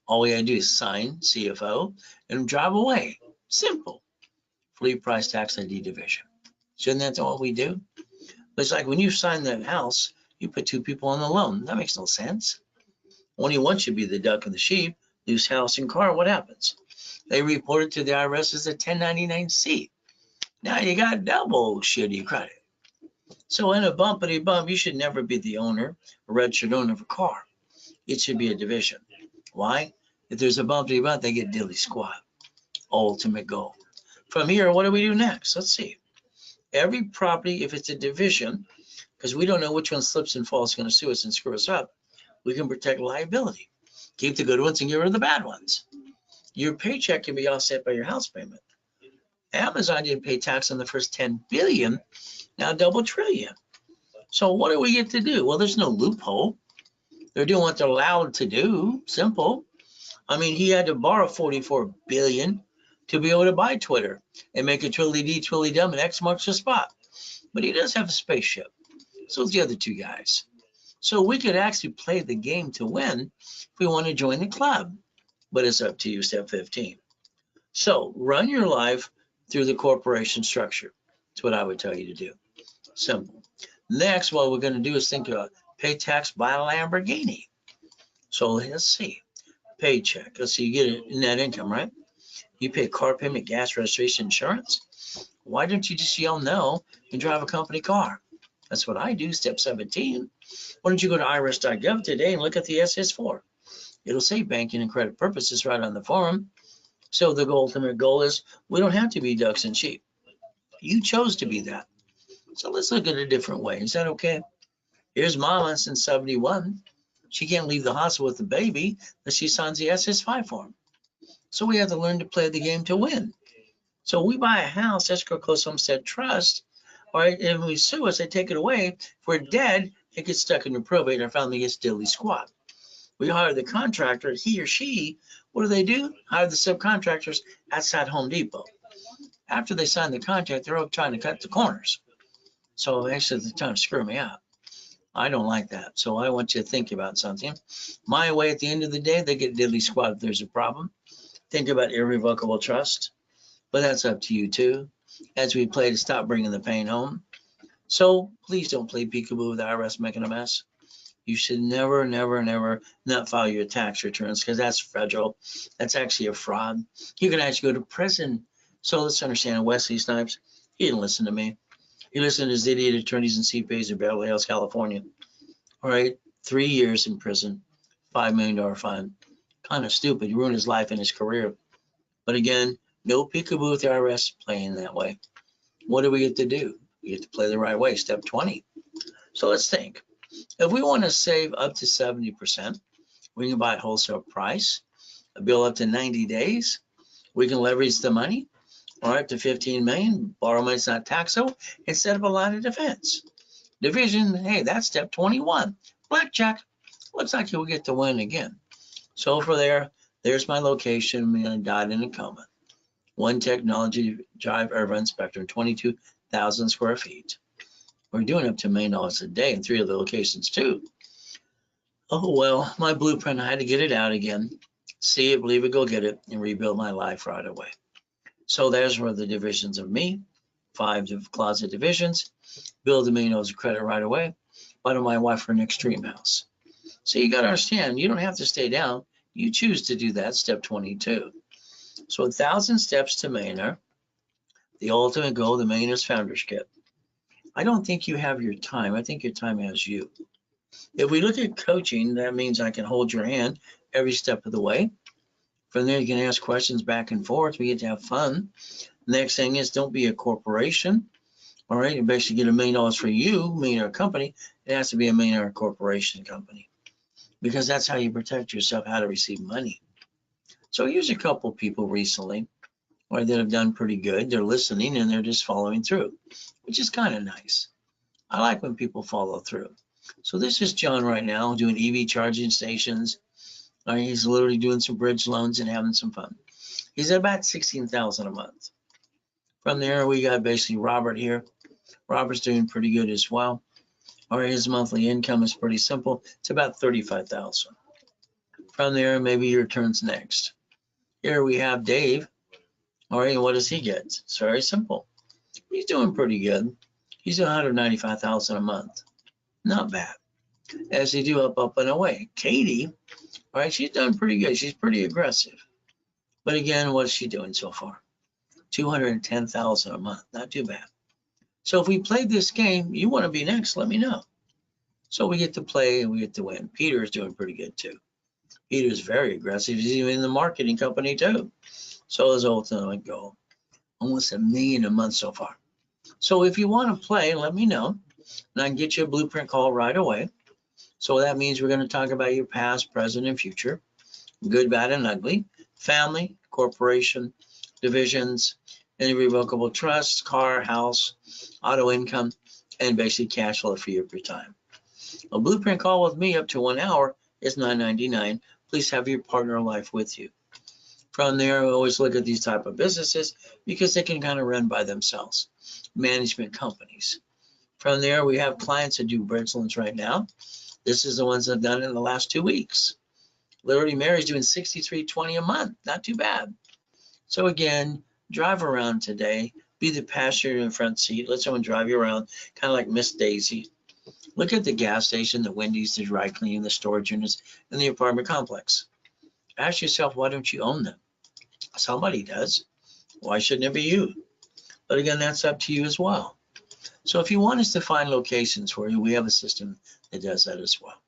All we gotta do is sign CFO and drive away. Simple. Fleet price tax ID division. Shouldn't that what we do? But it's like when you sign that house, you put 2 people on the loan. That makes no sense. Only one should be the duck and the sheep. Lose house and car, what happens? They report it to the IRS as a 1099-C. Now you got double shitty credit. So in a bumpity bump, you should never be the owner, a registered owner of a car. It should be a division. Why? If there's a bumpity bump, they get dilly squat. Ultimate goal. From here, what do we do next? Let's see. Every property, if it's a division, because we don't know which one slips and falls is going to sue us and screw us up, we can protect liability. Keep the good ones and get rid of the bad ones. Your paycheck can be offset by your house payment. Amazon didn't pay tax on the first 10 billion, now double trillion. So what do we get to do? Well, there's no loophole. They're doing what they're allowed to do. Simple. I mean, he had to borrow 44 billion to be able to buy Twitter and make a twilly-dee, twilly-dum, and X marks the spot. But he does have a spaceship. So it's the other two guys. So we could actually play the game to win if we want to join the club, but it's up to you, step 15. So run your life through the corporation structure. That's what I would tell you to do. Simple. Next, what we're going to do is think about pay tax, buy a Lamborghini. So let's see. Paycheck. Let's see, you get a net income, right? You pay car payment, gas, registration, insurance. Why don't you just yell no and drive a company car? That's what I do. Step 17. Why don't you go to irs.gov today and look at the SS4? It'll say banking and credit purposes right on the form. So the ultimate goal is we don't have to be ducks and sheep. You chose to be that. So let's look at it a different way. Is that okay? Here's Mama since 71. She can't leave the hospital with the baby unless she signs the SS5 form. So we have to learn to play the game to win. So we buy a house, S-Corp Close Homestead Trust, all right, and when we sue us, they take it away. If we're dead, it gets stuck in the probate, our family gets diddly squat. We hire the contractor, he or she, what do? Hire the subcontractors outside Home Depot. After they sign the contract, they're all trying to cut the corners. So actually, they're trying to screw me out. I don't like that. So I want you to think about something. My way, at the end of the day, they get diddly squat if there's a problem. Think about irrevocable trust, but that's up to you too, as we play to stop bringing the pain home. So please don't play peekaboo with the IRS making a mess. You should never, never, never not file your tax returns because that's federal. That's actually a fraud. You can actually go to prison. So let's understand Wesley Snipes. He didn't listen to me. He listened to his idiot attorneys and CPAs in Beverly Hills, California. All right, 3 years in prison, $5 million fine. Kind of stupid. He ruined his life and his career. But again, no peekaboo with the IRS playing that way. What do we get to do? We get to play the right way, step 20. So let's think. If we want to save up to 70%, we can buy at wholesale price, a bill up to 90 days. We can leverage the money, all right, to 15 million, borrow money, it's not taxable, and set up a line of defense. Division, hey, that's step 21. Blackjack, looks like you'll get to win again. So for there's my location, and died in a coma. One Technology Drive Urban Spectrum, 22,000 square feet. We're doing up to $1 million a day in 3 of the locations too. Oh, well, my blueprint, I had to get it out again. See it, believe it, go get it, and rebuild my life right away. So there's where the divisions of me, 5 closet divisions, build $1 million of credit right away, buy my wife for an extreme house. So you got to understand, you don't have to stay down. You choose to do that, step 22. So 1,000 steps to millionaire, the ultimate goal, the Millionaire's Founders Kit. I don't think you have your time. I think your time has you. If we look at coaching, that means I can hold your hand every step of the way. From there, you can ask questions back and forth. We get to have fun. Next thing is don't be a corporation. All right, you basically get $1 million for you, millionaire company. It has to be a millionaire corporation company because that's how you protect yourself, how to receive money. So here's a couple people recently that have done pretty good. They're listening and they're just following through, which is kind of nice. I like when people follow through. So this is John right now doing EV charging stations. He's literally doing some bridge loans and having some fun. He's at about $16,000 a month. From there, we got basically Robert here. Robert's doing pretty good as well. All right, his monthly income is pretty simple. It's about $35,000. From there, maybe your turn's next. Here we have Dave. All right, and what does he get? It's very simple. He's doing pretty good. He's $195,000 a month. Not bad. As they do up and away. Katie, all right, she's done pretty good. She's pretty aggressive. But again, what's she doing so far? $210,000 a month. Not too bad. So if we played this game, you want to be next, let me know. So we get to play and we get to win. Peter is doing pretty good too. Peter's very aggressive. He's even in the marketing company too. So his ultimate goal. Almost $1 million a month so far. So if you want to play, let me know. And I can get you a blueprint call right away. So that means we're going to talk about your past, present, and future. Good, bad, and ugly. Family, corporation, divisions, irrevocable trusts, car, house, auto income, and basic cash flow for your time. A blueprint call with me up to 1 hour is $9.99. Please have your partner in life with you. From there, we always look at these type of businesses because they can kind of run by themselves. Management companies. From there, we have clients that do bridge loans right now. This is the ones that have done it in the last 2 weeks. Literally, Mary's doing $63.20 a month. Not too bad. So again, drive around today. Be the passenger in the front seat. Let someone drive you around, kind of like Miss Daisy. Look at the gas station, the Wendy's, the dry cleaning, the storage units, and the apartment complex. Ask yourself, why don't you own them? Somebody does. Why shouldn't it be you? But again, that's up to you as well. So if you want us to find locations for you, we have a system that does that as well.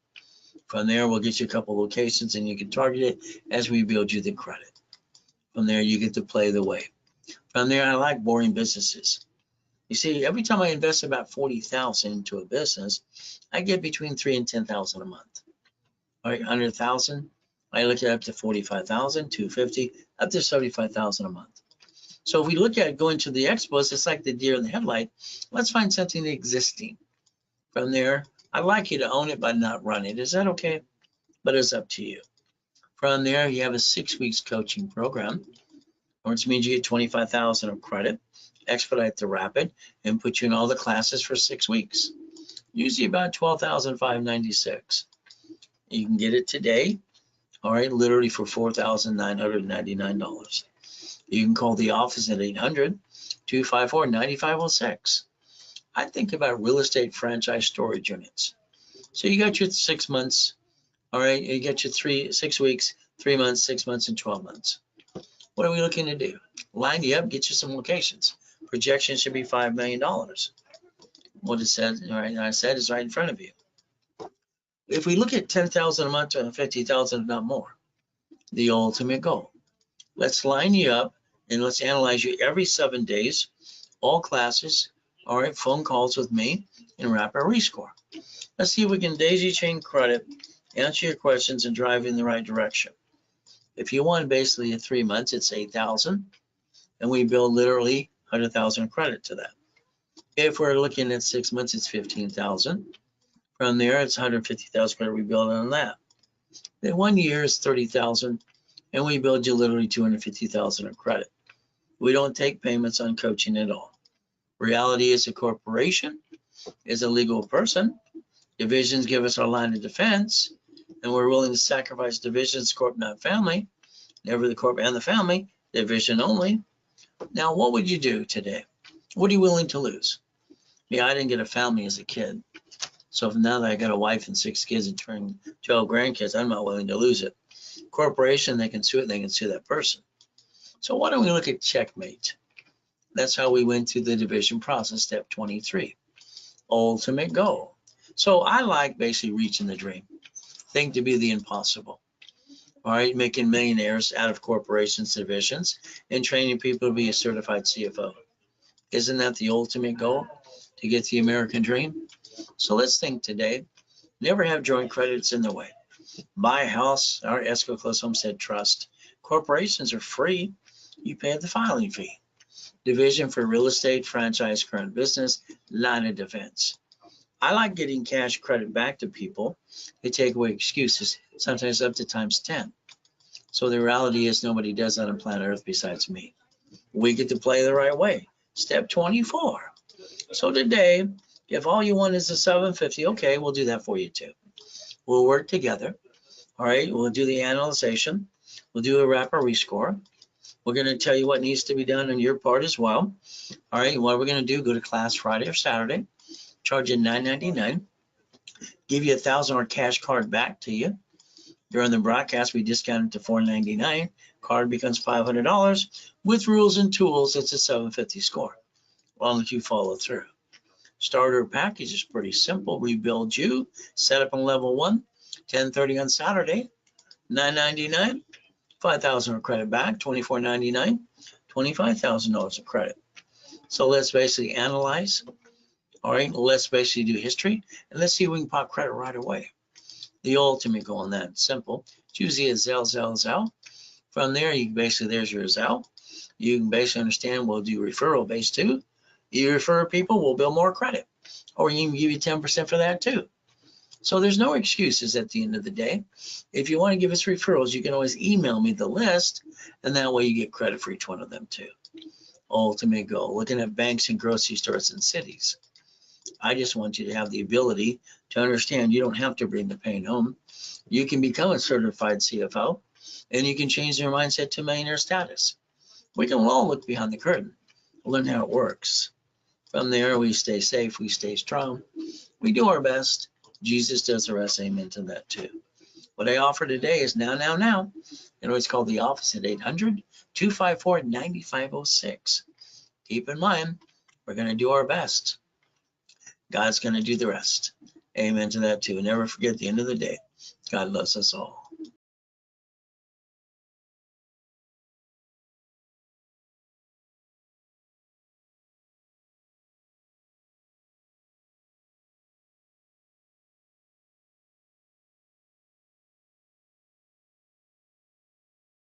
From there, we'll get you a couple locations and you can target it as we build you the credit. From there, you get to play the way. From there, I like boring businesses. You see, every time I invest about $40,000 into a business, I get between $3,000 and $10,000 a month. All right, $100,000, I look at up to $45,000, $250, up to $75,000 a month. So if we look at going to the expos, it's like the deer in the headlight. Let's find something existing. From there, I'd like you to own it but not run it. Is that okay? But it's up to you. From there, you have a 6 weeks coaching program, which means you get $25,000 of credit, expedite the rapid, and put you in all the classes for 6 weeks. Usually about $12,596. You can get it today, all right, literally for $4,999. You can call the office at 800-254-9506. I think about real estate franchise storage units. So you got your 6 months, all right, you got your 6 weeks, 3 months, 6 months, and 12 months. What are we looking to do? Line you up, get you some locations. Projection should be $5 million. What it says, all right, I said is right in front of you. If we look at $10,000 a month to $50,000, if not more, the ultimate goal. Let's line you up and let's analyze you every 7 days, all classes, all right, phone calls with me, and rapid rescore. Let's see if we can daisy chain credit, answer your questions, and drive in the right direction. If you want basically in 3 months, it's 8,000, and we build literally 100,000 credit to that. If we're looking at 6 months, it's 15,000. From there, it's 150,000 credit we build on that. Then 1 year is 30,000, and we build you literally 250,000 of credit. We don't take payments on coaching at all. Reality is a corporation is a legal person. Divisions give us our line of defense, and we're willing to sacrifice divisions, corp, not family. Never the corp and the family, division only. Now, what would you do today? What are you willing to lose? Yeah, I didn't get a family as a kid. So now that I got a wife and 6 kids and 12 grandkids, I'm not willing to lose it. Corporation, they can sue it, they can sue that person. So why don't we look at checkmate? That's how we went through the division process, step 23. Ultimate goal. So I like basically reaching the dream. Think to be the impossible. All right, making millionaires out of corporations, divisions, and training people to be a certified CFO. Isn't that the ultimate goal? To get the American dream? So let's think today. Never have joint credits in the way. Buy a house, our S-Corp closed homestead trust. Corporations are free. You pay the filing fee. Division for real estate, franchise, current business, line of defense. I like getting cash credit back to people. They take away excuses, sometimes up to times 10. So the reality is nobody does that on planet Earth besides me. We get to play the right way. Step 24. So today, if all you want is a 750, okay, we'll do that for you too. We'll work together. All right, we'll do the analyzation. We'll do a rapid rescore. We're going to tell you what needs to be done on your part as well. All right, what we're going to do, go to class Friday or Saturday, charge you $9.99, give you $1,000 cash card back to you. During the broadcast, we discount it to $499. Card becomes $500. With rules and tools, it's a 750 score, as long as you follow through. Starter package is pretty simple. We build you, set up on level 1, 10:30 on Saturday, $9.99. $5,000 of credit back, $24.99, $25,000 of credit. So let's basically analyze. All right, let's basically do history, and let's see if we can pop credit right away. The ultimate goal on that, simple. It's usually a Zelle. From there, you basically, there's your Zelle. You can basically understand we'll do referral based too. You refer people, we'll build more credit. Or you can give you 10% for that too. So there's no excuses at the end of the day. If you want to give us referrals, you can always email me the list, and that way you get credit for each one of them too. Ultimate goal, looking at banks and grocery stores and cities. I just want you to have the ability to understand you don't have to bring the pain home. You can become a certified CFO, and you can change your mindset to millionaire status. We can all look behind the curtain, learn how it works. From there, we stay safe, we stay strong, we do our best. Jesus does the rest. Amen to that too. What I offer today is now. You know, it's called the office at 800-254-9506. Keep in mind, we're going to do our best. God's going to do the rest. Amen to that too. And never forget, at the end of the day, God loves us all.